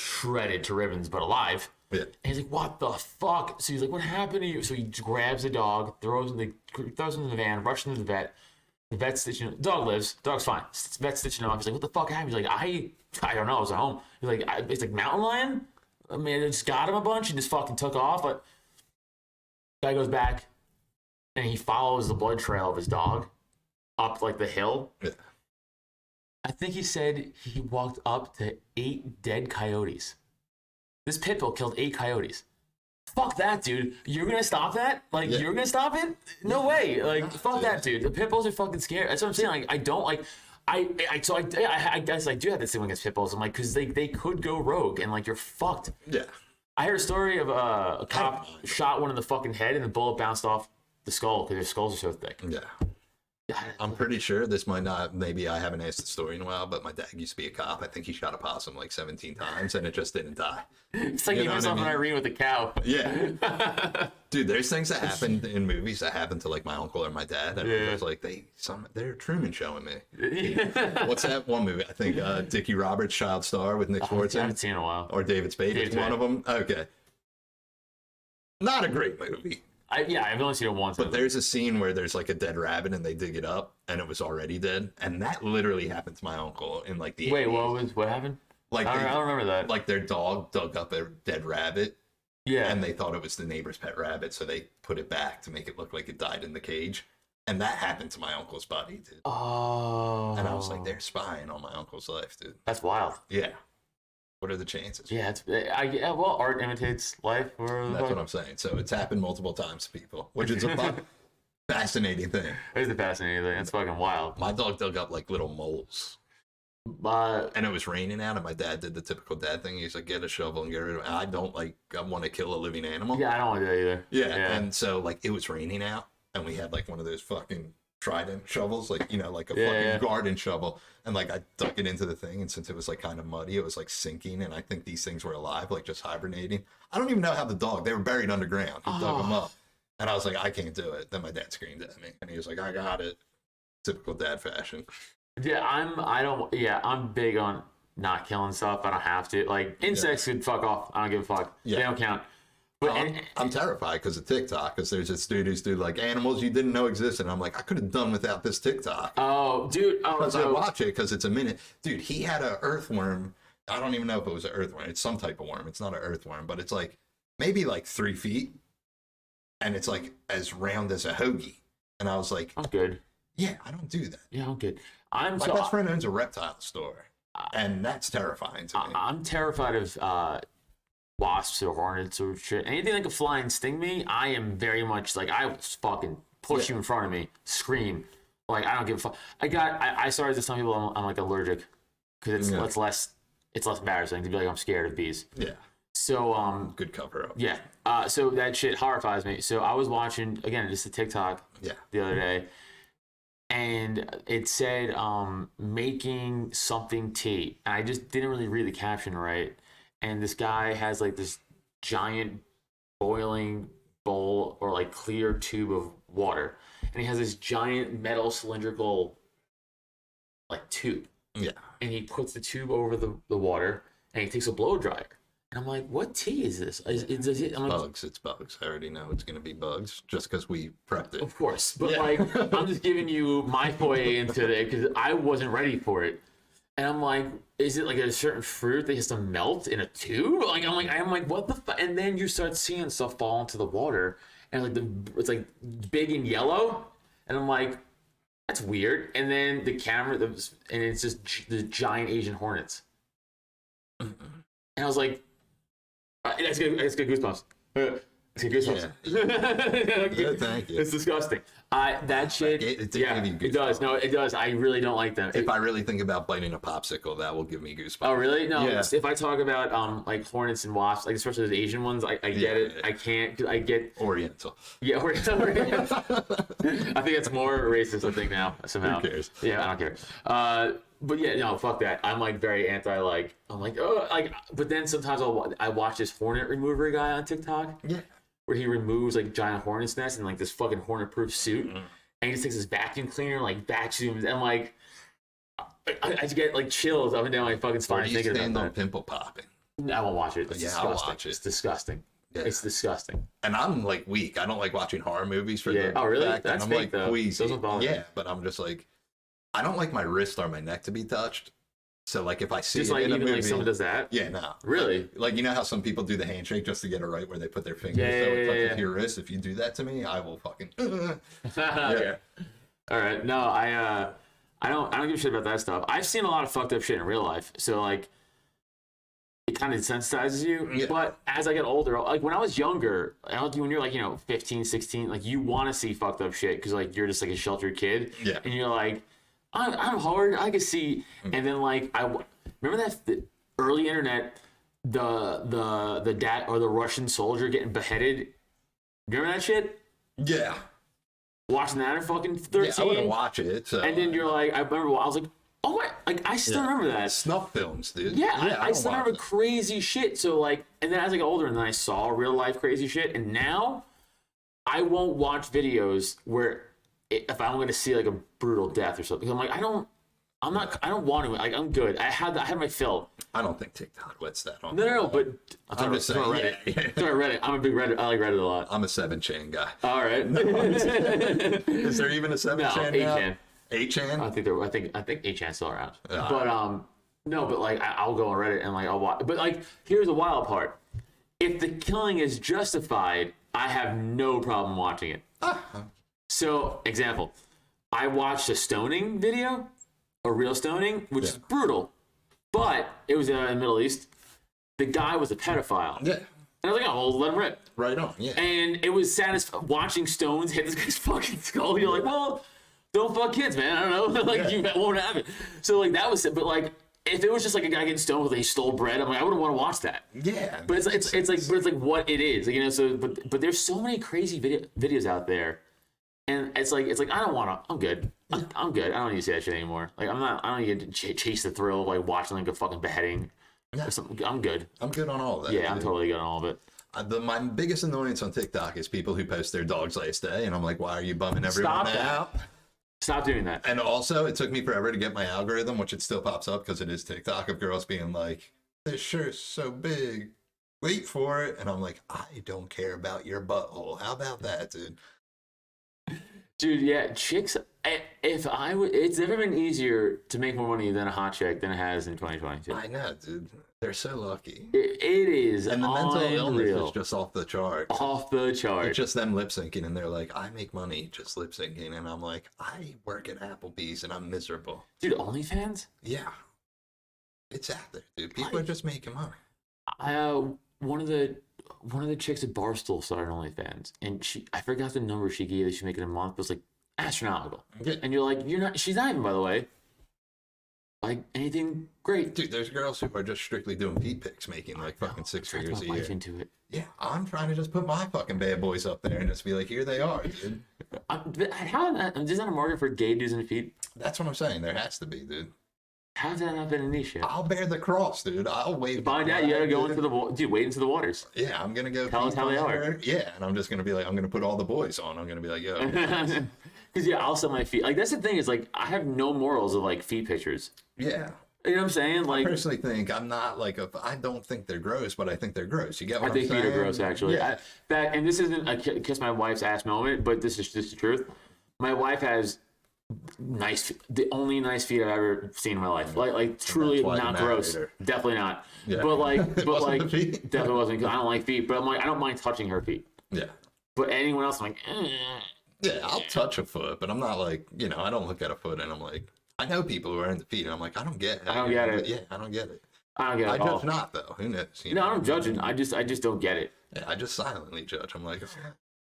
shredded to ribbons, but alive. Yeah. And he's like, "What the fuck?" So he's like, "What happened to you?" So he grabs the dog, throws him in the van, rushes him to the vet. The vet's stitching him. Dog lives. Dog's fine. Vet's stitching him up. He's like, "What the fuck happened?" He's like, I don't know. I was at home. He's like, it's like mountain lion. I mean, it just got him a bunch and just fucking took off. But guy goes back and he follows the blood trail of his dog up like the hill. Yeah. I think he said he walked up to 8 dead coyotes. This pit bull killed 8 coyotes. Fuck that, dude. You're gonna stop that? Like, you're gonna stop it? No way. Like, fuck that, dude. The pit bulls are fucking scary. That's what I'm saying. Like, I don't like. I guess I do have this thing against pit bulls. I'm like, because they could go rogue and like you're fucked. Yeah. I heard a story of a cop shot one in the fucking head and the bullet bounced off the skull because their skulls are so thick. Yeah. I'm pretty sure this might not, maybe I haven't asked the story in a while, but my dad used to be a cop. I think he shot a possum like 17 times and it just didn't die. It's like you know something I read with a cow. Yeah. Dude, there's things that happen in movies that happen to like my uncle or my dad. And it's like, they're Truman showing me. What's that one movie? I think Dickie Roberts, Child Star with Nick Swartzen. I haven't seen it in a while. Or David Spade is one of them. Okay. Not a great movie. I've only seen it once. But there's a scene where there's like a dead rabbit and they dig it up and it was already dead. And that literally happened to my uncle in like the 80s. What happened? Like I don't remember that. Like their dog dug up a dead rabbit Yeah. And they thought it was the neighbor's pet rabbit, so they put it back to make it look like it died in the cage. And that happened to my uncle's buddy, dude. Oh. And I was like, they're spying on my uncle's life, dude. That's wild. Yeah. What are the chances? Yeah, well, art imitates life. That's what I'm saying. So it's happened multiple times to people, which is a fascinating thing. It's the fascinating thing. It's fucking wild. My dog dug up like little moles. And it was raining out, and my dad did the typical dad thing. He's like, get a shovel and get rid of it. I want to kill a living animal. Yeah, I don't want to do that either. Yeah. And so, like, it was raining out, and we had, like, one of those fucking trident shovels, like, you know, like a fucking garden shovel. And, like, I dug it into the thing, and since it was, like, kind of muddy, it was, like, sinking, and I think these things were alive, like, just hibernating. I don't even know how they were buried underground. He dug them up. And I was like, I can't do it. Then my dad screamed at me, and he was like, I got it. Typical dad fashion. Yeah, I'm big on not killing stuff. I don't have to. Like, insects could fuck off. I don't give a fuck. Yeah. They don't count. But I'm terrified because of TikTok, because there's this dude who's doing like animals you didn't know existed. And I'm like, I could have done without this TikTok. Oh, dude. Because I watch it because it's a minute. Dude, he had an earthworm. I don't even know if it was an earthworm. It's some type of worm. It's not an earthworm, but it's like maybe like 3 feet. And it's like as round as a hoagie. And I was like, I'm good. Yeah, I don't do that. Yeah, I'm good. My best friend owns a reptile store, and that's terrifying to me. I'm terrified of wasps or hornets or shit. Anything that can fly and sting me, I am very much like, I will fucking push you in front of me, scream. Like, I don't give a fuck. I started to tell people I'm like allergic, because it's less embarrassing to be like, I'm scared of bees. Yeah. So good cover up. Yeah. So that shit horrifies me. So I was watching again just a TikTok the other day. And it said making something tea. And I just didn't really read the caption right. And this guy has like this giant boiling bowl or like clear tube of water. And he has this giant metal cylindrical like tube. Yeah. And he puts the tube over the water and he takes a blow dryer. And I'm like, what tea is this? It's bugs. I already know it's going to be bugs just because we prepped it. Of course. But like, I'm just giving you my foray into it because I wasn't ready for it. And I'm like, is it like a certain fruit that has to melt in a tube? Like, I'm like, what the fuck? And then you start seeing stuff fall into the water and like it's like big and yellow. And I'm like, that's weird. And then the camera, and it's just the giant Asian hornets. And I was like, I just get goosebumps. It's goosebumps. Yeah, thank you. It's disgusting. That shit. It does. No, it does. I really don't like them. If I really think about biting a popsicle, that will give me goosebumps. Oh, really? No. Yeah. If I talk about like hornets and wasps, like especially the Asian ones, I get it. I can't. I get Oriental. Yeah, Oriental. I think it's more racist. I think now somehow. Who cares? Yeah, I don't care. But yeah, no, fuck that. I'm like very anti. Like I'm like, oh, like. But then sometimes I watch this hornet remover guy on TikTok. Yeah. Where he removes like giant hornet's nest in like this fucking hornet-proof suit, and he just takes his vacuum cleaner, like vacuums, and like I just get like chills up and down my fucking spine thinking about that. Pimple popping. I won't watch it. It's disgusting. I'll watch it. It's disgusting. Yeah. It's disgusting. And I'm like weak. I don't like watching horror movies for the oh really? fact. That's I'm fake, like though. queasy. Doesn't bother me. But I'm just like, I don't like my wrist or my neck to be touched. So like if I see just it like in a even movie, like someone does that. Yeah, no. Really? Like you know how some people do the handshake just to get it right where they put their fingers so it touches your wrist. If you do that to me, I will fucking. Yeah. All right. No, I don't give a shit about that stuff. I've seen a lot of fucked up shit in real life, so like it kind of desensitizes you. Yeah. But as I get older, like when I was younger, when you're like 15, 16, like you want to see fucked up shit because like you're just like a sheltered kid. Yeah. And you're like, I'm hard. I can see. And then like I remember that the early internet, the dad or the Russian soldier getting beheaded. Remember that shit? Yeah. Watching that at fucking 13. Yeah, I wouldn't watch it. So. And then you're like, I remember I was like, oh my, like I still remember that. Snuff films, dude. Yeah, I still remember crazy shit. So like, and then as I got older, and then I saw real life crazy shit, and now I won't watch videos where if I'm going to see like a brutal death or something, I'm like, I don't want to. Like, I'm good. I had my fill. I don't think TikTok lets that on. No, but I'm just saying. Reddit. Reddit. I'm a big Reddit. I like Reddit a lot. I'm a 7chan guy. All right. Is there even a 7chan now? 8chan. 8chan? I think 8chan's still around. But no, but like I'll go on Reddit and like I'll watch. But like here's the wild part. if the killing is justified, I have no problem watching it. So, example, I watched a stoning video, a real stoning, which is brutal, but it was in the Middle East. The guy was a pedophile. Yeah. And I was like, oh, well, let him rip. Right on. Yeah. And it was satisfying watching stones hit this guy's fucking skull. You're like, well, don't fuck kids, man. I don't know. Like, you won't have it. So, like, that was it. But, like, if it was just like a guy getting stoned because he stole bread, I'm like, I wouldn't want to watch that. Yeah. But it's like what it is, you know. So, but there's so many crazy videos out there, and it's like I don't want to. I'm good. I'm good. I don't need to see that shit anymore. Like I don't need to chase the thrill of like watching like a fucking beheading. Yeah. Or something. I'm good. I'm good on all of that. Yeah, I'm totally good on all of it. My biggest annoyance on TikTok is people who post their dog's last day, and I'm like, why are you bumming everyone out? Stop doing that. And also, it took me forever to get my algorithm, which it still pops up because it is TikTok, of girls being like, this shirt's so big, wait for it. And I'm like, I don't care about your butthole. How about that, dude? Dude, yeah, chicks. It's never been easier to make more money than a hot chick than it has in 2022. I know, dude. They're so lucky. It is. And the mental illness unreal. is just off the charts. Off the chart. It's just them lip syncing, and they're like, I make money just lip syncing. And I'm like, I work at Applebee's and I'm miserable. Dude, OnlyFans? Yeah. It's out there, dude. People are just making money. One of the chicks at Barstool started OnlyFans, and I forgot the number she gave that she's making a month, but it was like astronomical. Yeah. And you're like, she's not even, by the way, like anything great. Dude, there's girls who are just strictly doing feet pics, making like fucking six figures a year. Into it. Yeah, I'm trying to just put my fucking bad boys up there and just be like, here they are, dude. Is that a market for gay dudes and feet? That's what I'm saying. There has to be, dude. How's that not been a niche yet? I'll bear the cross, dude. I'll wave. Find out. You gotta go into wade into the waters. Yeah, I'm gonna go. Tell us how they are. Yeah, and I'm just gonna be like, I'm gonna put all the boys on. I'm gonna be like, yo. Because yeah, I'll sell my feet. Like that's the thing is like I have no morals of like feet pictures. Yeah. You know what I'm saying? Like I personally think I'm not like I don't think they're gross, but I think they're gross. You get what I'm saying? I think feet are gross actually. Yeah. And this isn't a kiss my wife's ass moment, but this is just the truth. My wife has the only nice feet I've ever seen in my life. Like truly not gross. Definitely not. Yeah. But like definitely wasn't. I don't like feet, but I'm like I don't mind touching her feet. Yeah. But anyone else, I'm like, yeah, I'll touch a foot, but I'm not like, I don't look at a foot and I'm like, I know people who are into feet and I'm like, I don't get it. I don't get it. Yeah, I don't get it. I don't get it. I judge not though. Who knows? No, I'm judging. I just don't get it. Yeah, I just silently judge. I'm like,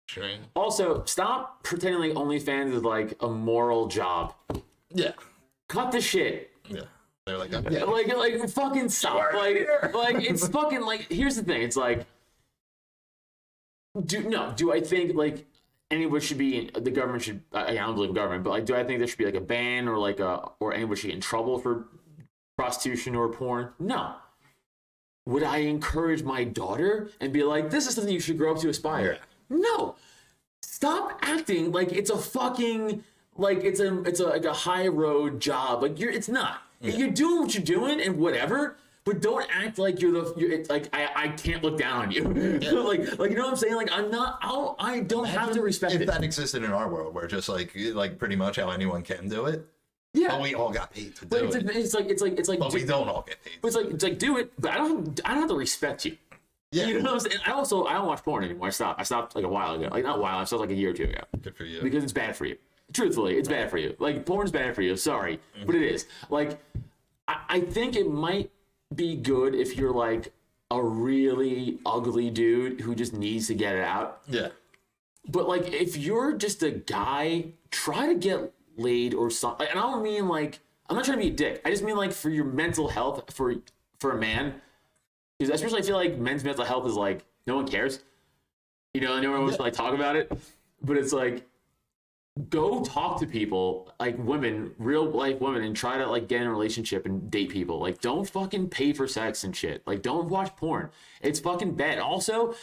sure. Also, stop pretending like OnlyFans is like a moral job. Yeah. Cut the shit. Yeah. They're like, like fucking stop. Like it's fucking like. Here's the thing. It's like, do I think like anyone should be the government should? I don't believe in government, but like, do I think there should be like a ban or like or anyone should get in trouble for prostitution or porn? No. Would I encourage my daughter and be like, this is something you should grow up to aspire? Yeah. No. Stop acting like it's a fucking like it's like a high road job. Like it's not. Yeah. You're doing what you're doing and whatever, but don't act like you're like I can't look down on you. Yeah. like you know what I'm saying? Like I'm not. I don't have to respect it. If that existed in our world, where just like pretty much how anyone can do it. Yeah, but we all got paid to do it. It's like. But we don't all get paid. It's like do it, but I don't have to respect you. Yeah. You know what I'm saying? I don't watch porn anymore. I stopped like a while ago. Like not a while. I stopped like a year or two ago. Good for you. Because it's bad for you. Truthfully, it's bad for you. Like porn's bad for you. Sorry, but it is. Like I think it might be good if you're like a really ugly dude who just needs to get it out. Yeah. But like if you're just a guy, try to get laid or something. And I don't mean like I'm not trying to be a dick. I just mean like for your mental health for a man. Because especially I feel like men's mental health is like no one cares. No one wants to like talk about it. But it's like go talk to people like women, real life women, and try to like get in a relationship and date people. Like don't fucking pay for sex and shit. Like don't watch porn. It's fucking bad. Also,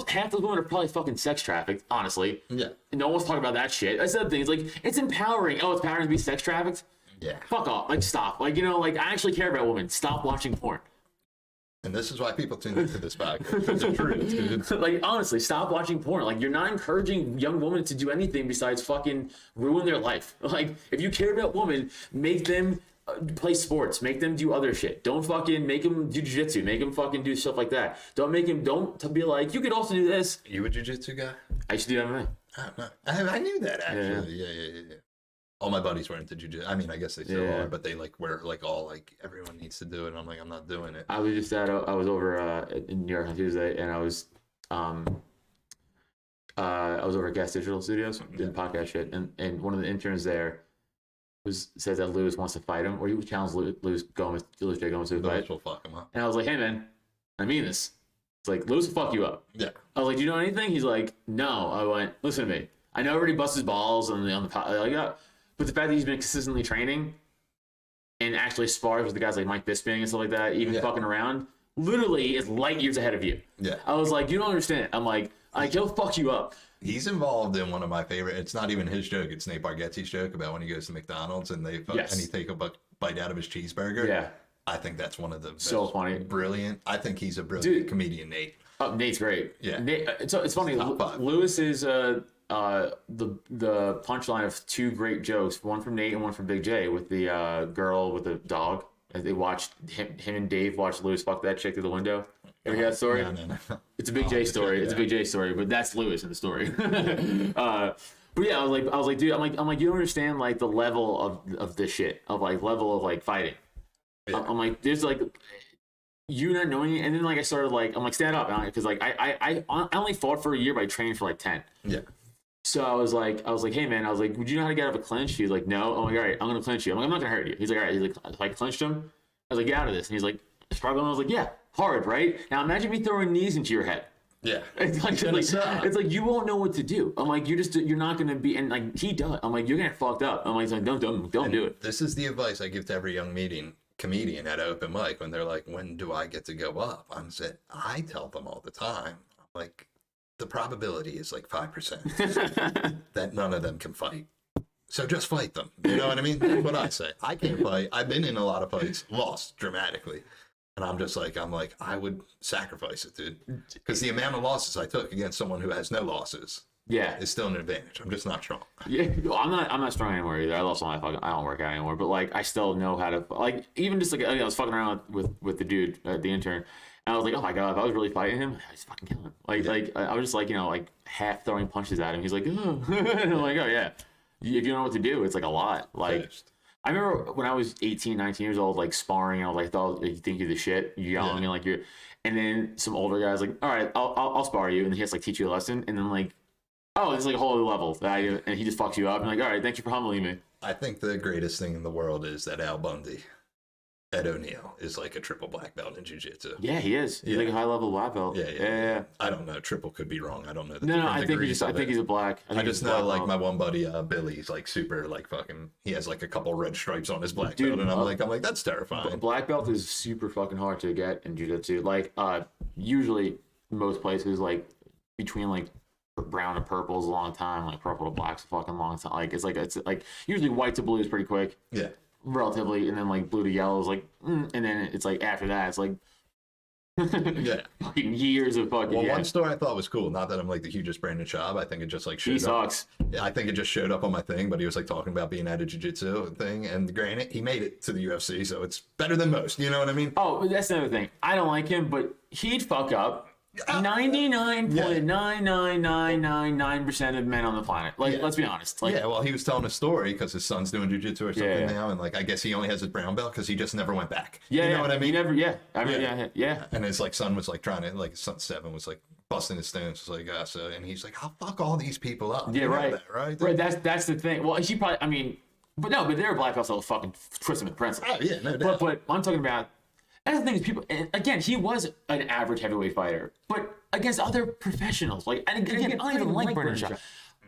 half those women are probably fucking sex trafficked, honestly. Yeah. And no one's talking about that shit. That's the other thing. It's like it's empowering. Oh, it's empowering to be sex trafficked? Yeah. Fuck off. Like stop. Like like I actually care about women. Stop watching porn. And this is why people tune into this podcast. It's the truth, dude. Like, honestly, stop watching porn. Like, you're not encouraging young women to do anything besides fucking ruin their life. Like, if you care about women, make them play sports. Make them do other shit. Don't fucking make them do jiu-jitsu. Make them fucking do stuff like that. Don't be like, you could also do this. You a jiu-jitsu guy? I used to do MMA. Oh, no. I knew that, actually. Yeah. All my buddies were into jiu-jitsu. I mean, I guess they still are, but they like were like all like everyone needs to do it. And I'm like, I'm not doing it. I was over in New York on Tuesday, and I was over at Gas Digital Studios doing podcast shit, and one of the interns there says that Lewis wants to fight him, or he challenged Lewis J. Gomez to a fight. Lewis will fuck him up. And I was like, hey man, I mean this. It's like, Lewis will fuck you up. Yeah. I was like, do you know anything? He's like, no. I went, listen to me. I know everybody busts his balls on the like, but the fact that he's been consistently training and actually spars with the guys like Mike Bisping and stuff like that, even fucking around, literally is light years ahead of you. Yeah. I was like, you don't understand. I'm like he'll fuck you up. He's involved in one of my favorite. It's not even his joke. It's Nate Bargatze's joke about when he goes to McDonald's and and he take a bite out of his cheeseburger. Yeah. I think that's one of the best, funny, brilliant. I think he's a brilliant comedian, Nate. Oh, Nate's great. Yeah. Nate, it's funny. Lewis is the punchline of two great jokes, one from Nate and one from Big J, with the girl with the dog. As they watched him and Dave watch Lewis fuck that chick through the window. Ever hear that story? No. It's a Big J story. It's a Big J story, but that's Lewis in the story. But yeah, I was like, dude, I'm like, you don't understand like the level of this shit, of like level of like fighting. Yeah. I'm like, there's like, you not knowing it, and then like I started like, I'm like, stand up, because like I only fought for a year, but I trained for like 10. Yeah. So I was like, hey man, I was like, would you know how to get out of a clinch? He's like, no. I'm like, all right, I'm gonna clinch you. I'm like, I'm not gonna hurt you. He's like, all right. He's like, if I clinched him, I was like, get out of this. And he's like, it's probably. I was like, yeah, hard, right? Now imagine me throwing knees into your head. Yeah. It's like you won't know what to do. I'm like, you're not gonna be, and like he does. I'm like, you're gonna get fucked up. I'm like, don't do it. This is the advice I give to every young comedian at open mic when they're like, when do I get to go up? I tell them all the time, like, the probability is like 5% that none of them can fight. So just fight them. You know what I mean? That's what I say. I can't fight. I've been in a lot of fights, lost dramatically. And I'm like, I would sacrifice it, dude. Because the amount of losses I took against someone who has no losses is still an advantage. I'm just not strong. Yeah, I'm not strong anymore either. I lost all my fucking, I don't work out anymore. But like, I still know how to, like, even just like, I was fucking around with the dude, the intern. And I was like, oh my God, if I was really fighting him, I'd just fucking kill him. Like I was just like, like half throwing punches at him. He's like, oh. And I'm like, oh yeah. If you don't know what to do, it's like a lot. Like, finished. I remember when I was 18, 19 years old, like sparring, I was like, thought you think you're the shit, you're young, and like and then some older guys like, all right, I'll spar you, and he has to like teach you a lesson, and then like, oh, it's like a whole other level and he just fucks you up, and like, all right, thank you for humbling me. I think the greatest thing in the world is that Al Bundy, Ed O'Neill, is like a triple black belt in jiu-jitsu. Yeah, he is. He's like a high level black belt. Yeah. I don't know. Triple could be wrong. I don't know. No, I think he's a black. I just know like my one buddy Billy, he's like super like fucking. He has like a couple red stripes on his black belt, and I'm like that's terrifying. Black belt is super fucking hard to get in jiu-jitsu. Like usually most places like between like brown and purple is a long time. Like purple to black's a fucking long time. Like it's like usually white to blue is pretty quick. Yeah. Relatively, and then like blue to yellow is like, and then it's like after that it's like, yeah, fucking years of fucking. Well, one story I thought was cool. Not that I'm like the hugest Brandon Schaub. I think it just like showed he sucks. Yeah, I think it just showed up on my thing. But he was like talking about being at a jiu-jitsu thing, and granted, he made it to the UFC, so it's better than most. You know what I mean? Oh, that's another thing. I don't like him, but he'd fuck up 99.99999% of men on the planet. Like, let's be honest. Like, yeah, well, he was telling a story because his son's doing jiu-jitsu or something now, and like I guess he only has his brown belt because he just never went back. Yeah, you know what I mean? He never. Yeah, I mean, yeah. And his like son was like trying to like his son 7 was like busting his stance, was like so, and he's like, I'll fuck all these people up. Yeah, right. Right. Right. That's the thing. Well, he probably. I mean, but there are black belts that'll fucking twist him with pencil. Oh yeah, no doubt. But I'm talking about. That's the thing is people. Again, he was an average heavyweight fighter, but against other professionals, like and again, I don't even like Brandon Schaub.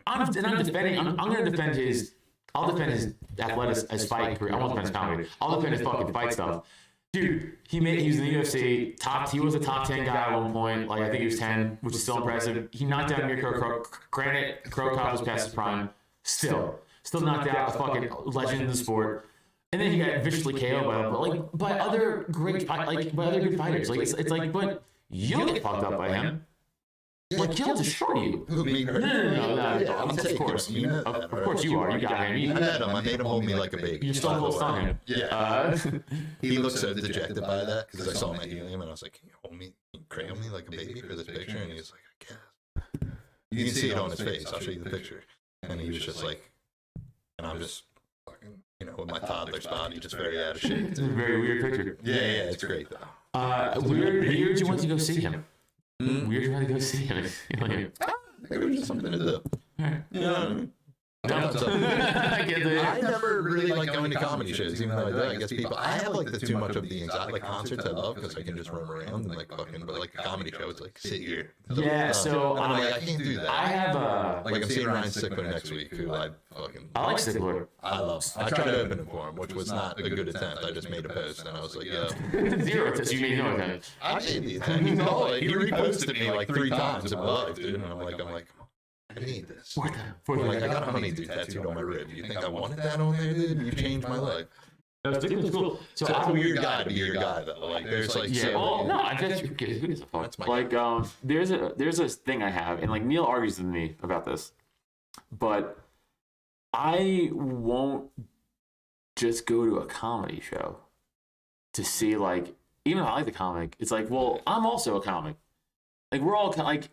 I'm defending. I'm going to defend his. I'll defend his athletics as fight career. I won't defend his comedy. I'll defend his fucking fight stuff. Dude, he was in the UFC top. He was a top 10 guy at one point. Like I think he was 10, which is still impressive. He knocked down Mirko. Granted, Crow Cop was past his prime. Still knocked out a fucking legend in the sport. And then he got viciously KO'd by other great by other good fighters. Like it's like, but you don't get fucked up by him. Yeah, like, he'll destroy you. Who, me or No. Yeah, I'm Of taking course, him. You know of that, course right? you are. You got him. I met him. I made him hold me like a baby. You stole a little son him. Yeah. He looked so dejected by that because I saw him at Helium and I was like, can you hold me, can you cradle me like a baby for this picture? And he was like, I guess. You can see it on his face. I'll show you the picture. And he was just like, and I'm just fucking, you know, with my toddler's body, just very out of shape. It's a very weird picture. Yeah, it's great though. Weird you went to go see him. Weird you went to go see him. It was just something to do. You know what I mean? I get it. I never really like going to comedy shows, even though I do. I guess people, I have like the too much of the anxiety. Like concerts, I love because I can just roam around and like fucking. But like a comedy show, it's like sit here. Yeah, so and I'm like, I can't do that. I have like I'm seeing Ryan Sickler next week, who I fucking. I like Stickler. I love. I tried to open it for him, which was not a good attempt. I just made a post and I was like, yo. Zero attempt. You made no attempt. I made the attempt. He reposted me like 3 times in my life, dude. And I'm like. I need this. Like, I got a honeydew tattooed on my rib. You think I wanted that on there, dude? You changed my life. Stickler's cool. So I'm a weird guy to be your guy, though. Like, there's like, yeah. Oh no, I bet you. Who gives a fuck? Like, there's a thing I have, and like Neil argues with me about this, but I won't just go to a comedy show to see like, even though I like the comic, it's like, well, I'm also a comic. Like we're all like.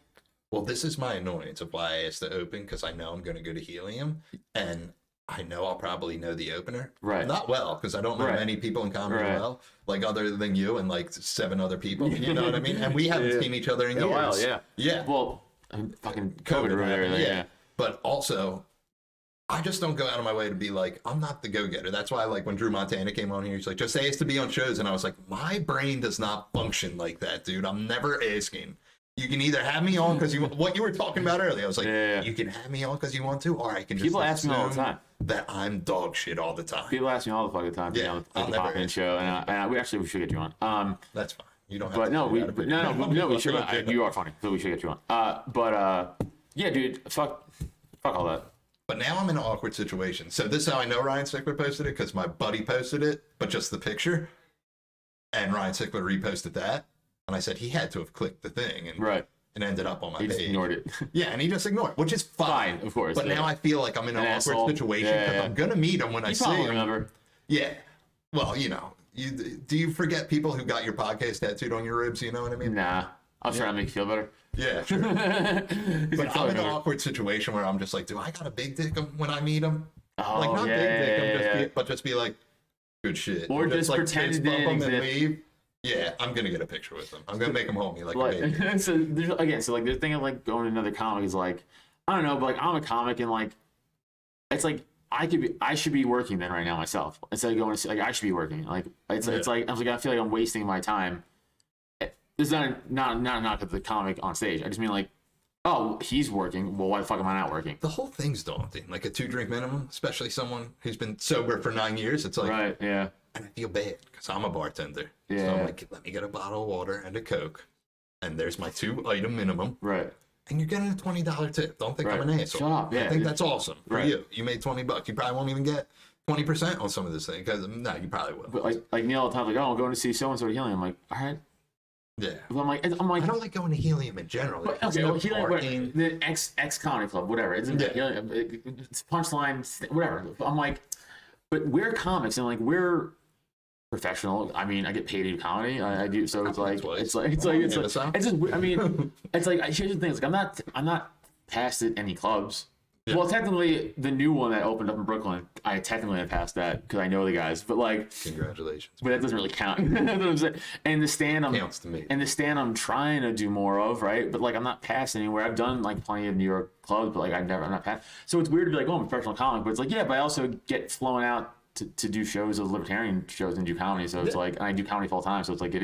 Well, this is my annoyance of why I asked to open, because I know I'm going to go to Helium, and I know I'll probably know the opener. Right. Not well, because I don't know many people in comedy well, like other than you and like 7 other people. You know what I mean? And we haven't seen each other in years. A while, yeah. Yeah. Well, fucking COVID ruined everything. Yeah. But also, I just don't go out of my way to be like, I'm not the go-getter. That's why, like, when Drew Montana came on here, he's like, just ask to be on shows. And I was like, my brain does not function like that, dude. I'm never asking. You can either have me on because you what you were talking about earlier. I was like, you can have me on because you want to, or I can just people ask me all the time that I'm dog shit all the time. People ask me all the fucking time. Yeah, on the Pop-In show, and we should get you on. That's fine. You don't have. But to no, we should. You are funny, so we should get you on. Yeah, dude, fuck all that. But now I'm in an awkward situation. So this is how I know Ryan Sickler posted it, because my buddy posted it, but just the picture, and Ryan Sickler reposted that. And I said he had to have clicked the thing, and it ended up on my page. He just ignored it. Yeah, and he just ignored it, which is fine. Of course. But now I feel like I'm in an awkward situation because I'm going to meet him when I see him. Remember. Yeah. Well, you know, do you forget people who got your podcast tattooed on your ribs? You know what I mean? Nah. I was trying to make you feel better. Yeah, sure. But I'm in an awkward situation where I'm just like, do I got a big dick when I meet him? Oh, like, not big dick, but just be like, good shit. Or just like, pretend it didn't exist. And leave. Yeah, I'm gonna get a picture with them. I'm gonna make them hold me like a baby. So the thing of like going to another comic is like, I don't know, but like I'm a comic and like, it's like I should be working then right now myself instead of going to like I should be working. Like it's like I feel like I'm wasting my time. This is not at the comic on stage. I just mean like, oh, he's working. Well, why the fuck am I not working? The whole thing's daunting. Like a 2-drink minimum, especially someone who's been sober for 9 years. It's like, right, yeah. And I feel bad because I'm a bartender. Yeah. So I'm like, let me get a bottle of water and a Coke. And there's my 2-item minimum. Right. And you're getting a $20 tip. Don't think I'm an asshole. Shut up. Yeah, I think that's awesome for you. You made $20. You probably won't even get 20% on some of this thing. Because, no, you probably will. But like Neil all the time, like, oh, I'm going to see so-and-so at Helium. I'm like, all right. Yeah. But I'm like, I don't like going to Helium in general. But, okay, well, Helium, the X Comedy Club, whatever. It's Punchline, whatever. I'm like, but we're comics and like we're professional. I mean, I get paid to do comedy. I do, so it's like just. I mean, it's like here's the thing. It's like I'm not passed at any clubs. Yeah. Well, technically, the new one that opened up in Brooklyn, I technically have passed that because I know the guys. But like, congratulations. But that doesn't really count. You know what I'm saying? And the stand, counts to me. And the stand, I'm trying to do more of, right? But like, I'm not passed anywhere. I've done like plenty of New York clubs, but like, I'm not passed. So it's weird to be like, oh, I'm a professional comic, but it's like, yeah, but I also get flown out to do shows of libertarian shows and do comedy. So it's like, and I do comedy full time. So it's like,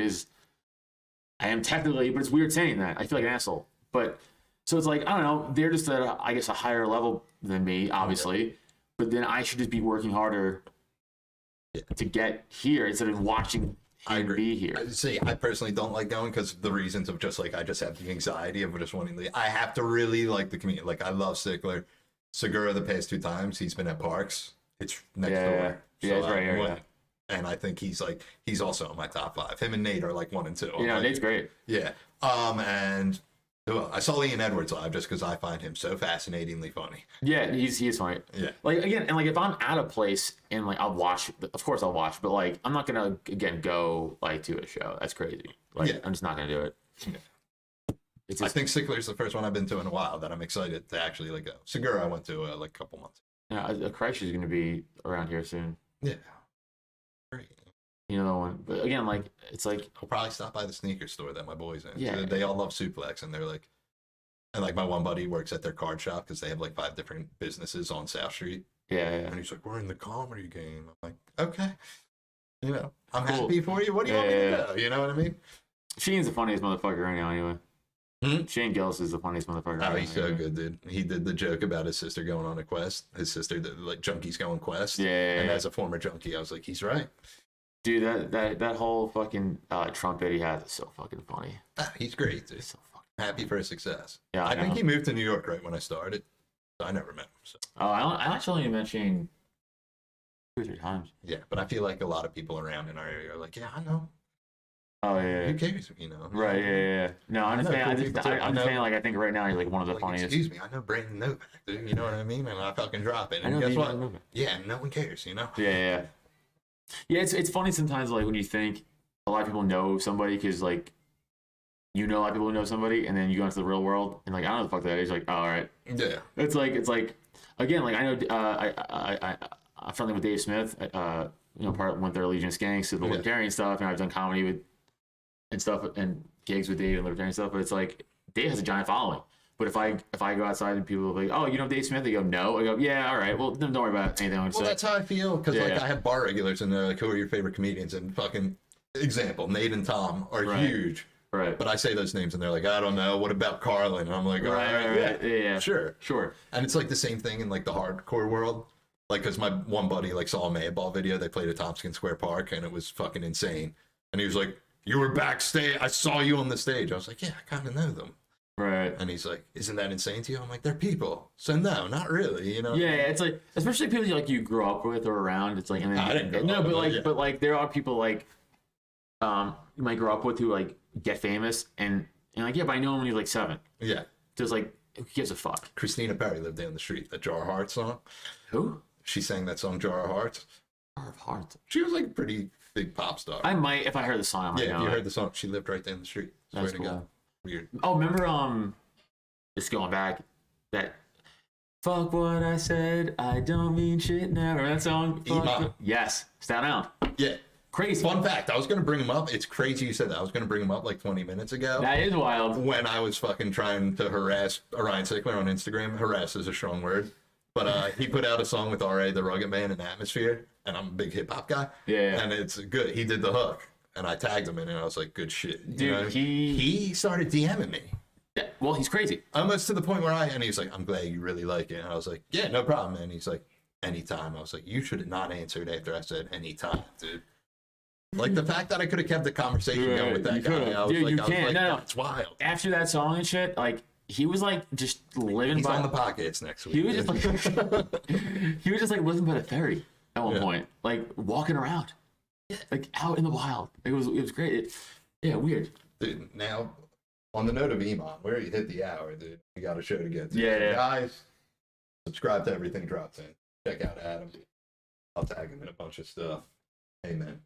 I am technically, but it's weird saying that. I feel like an asshole. But so it's like, I don't know, they're just at, I guess, a higher level than me, obviously. But then I should just be working harder to get here instead of watching him be here. See, I personally don't like going because the reasons of just like, I just have the anxiety of just wanting to, I have to really like the community. Like, I love Stickler. Segura the past 2 times, he's been at Parks. It's next door. Yeah, it's right here. Yeah. And I think he's also in my top 5. Him and Nate are like 1 and 2. You know, Nate's great. Yeah. And I saw Ian Edwards live just because I find him so fascinatingly funny. Yeah, he is funny. Yeah. Like again, and like if I'm at a place and like I'll watch, of course I'll watch, but like I'm not gonna again go like to a show. That's crazy. Like Yeah. I'm just not gonna do it. Yeah. It's I just, think Sickler's the first one I've been to in a while that I'm excited to actually like go. Segura I went to like a couple months. yeah, a Christ is gonna be around here soon. Yeah. Great. You know the one, but again, like it's like I'll probably stop by the sneaker store that my boys in. Yeah. They all love Suplex, and they're like, and like my one buddy works at their card shop because they have like 5 different businesses on South Street. yeah. And he's like, we're in the comedy game. I'm like, okay. You know, I'm Cool. happy for you. What do you want me to do? You know what I mean? Shane's the funniest motherfucker right now. Anyway, Hmm? Shane Gillis is the funniest motherfucker. Oh, right he's now, so anyway. good, dude. He did the joke about his sister going on a quest. His sister, like junkies going quest. Yeah, And as a former junkie, I was like, he's right. dude, that whole fucking Trump bit he has is so fucking funny. Ah, he's great, dude. It's so fucking. Happy for his success. Yeah, I think know. he moved to New York right when I started. So I never met him. So. Oh, I actually only met Shane 2 or 3 times. Yeah, but I feel like a lot of people around in our area are like, yeah, I know. Oh yeah. Who cares? You know? Right, yeah. No, I'm I just know saying. cool people too. I I'm know- saying, like, I think right now he's like one of the Like, funniest. excuse me, I know Brandon Novak, dude. You know what I mean? And I fucking drop it. I And know guess the- what? Yeah, no one cares, you know? Yeah. Yeah, it's funny sometimes, like when you think a lot of people know somebody because like you know a lot of people who know somebody, and then you go into the real world and like I don't know what the fuck that is. Like, oh, all right, Yeah. it's like again, like I know I'm friendly with Dave Smith. You know, went there Allegiance Gangs to the Yeah. libertarian stuff, and I've done comedy with and stuff and gigs with Dave and libertarian stuff. But it's like Dave has a giant following. But if I go outside and people are like, oh, you know Dave Smith? They go, no. I go, yeah, all right. Well, then don't worry about anything. I'm Well, saying. that's how I feel because like Yeah. I have bar regulars and they're like, "Who are your favorite comedians?" And fucking example, Nate and Tom are Right. huge. Right. But I say those names and they're like, "I don't know. What about Carlin?" And I'm like, "All right, Yeah. sure." Sure. And it's like the same thing in like the hardcore world. Like, because my one buddy like saw a Mayball video. They played at Tompkins Square Park and it was fucking insane. And he was like, "You were backstage. I saw you on the stage." I was like, "Yeah, I kind of know them." Right. And he's like, "Isn't that insane to you?" I'm like, "They're people." So no, not really. You know? Yeah, it's like especially people you grew up with or around. It's like and then, I didn't grow no, up but with like them, yeah. but like there are people like you might grow up with who like get famous and like yeah, but I know him when he was like 7. Yeah. Just like who gives a fuck? Christina Perry lived down the street. That Jar of Hearts song. Who? She sang that song Jar of Hearts. Jar of Hearts. She was like a pretty big pop star. I might if I heard the song. I might Yeah, know if you it. heard the song, she lived right down the street. Swear That's to cool. God. Weird. Oh, remember just going back that. Fuck what I said. I don't mean shit now. Remember that song? Fuck Iman. what- Yes. Staten Island. Yeah. Crazy. Fun fact, I was going to bring him up. It's crazy you said that. I was going to bring him up like 20 minutes ago. That is wild. When I was fucking trying to harass Ryan Sickler on Instagram. Harass is a strong word. But he put out a song with R.A. the Rugged Man and Atmosphere. And I'm a big hip hop guy. Yeah. And it's good. He did the hook. And I tagged him in it. And I was like, good shit. You Dude, know? he- He started DMing me. Yeah, well, he's crazy. Almost to the point where and he was like, "I'm glad you really like it." And I was like, "Yeah, no problem." And he's like, "Anytime." I was like, "You should have not answered after I said anytime, dude." Like the fact that I could have kept the conversation Right, going with that you guy. could've. I was Dude, like, you can't. No. That's wild. After that song and shit, like he was like just living He's by on the podcast next week. he was just like he was just like living by the ferry at one Yeah. point, like walking around, like out in the wild. It was great. Yeah, weird. Dude, now on the note of Iman, we already hit the hour, dude. We got a show to get to. Yeah, So yeah. guys, subscribe to Everything Drops In. Check out Adam. I'll tag him in a bunch of stuff. Amen.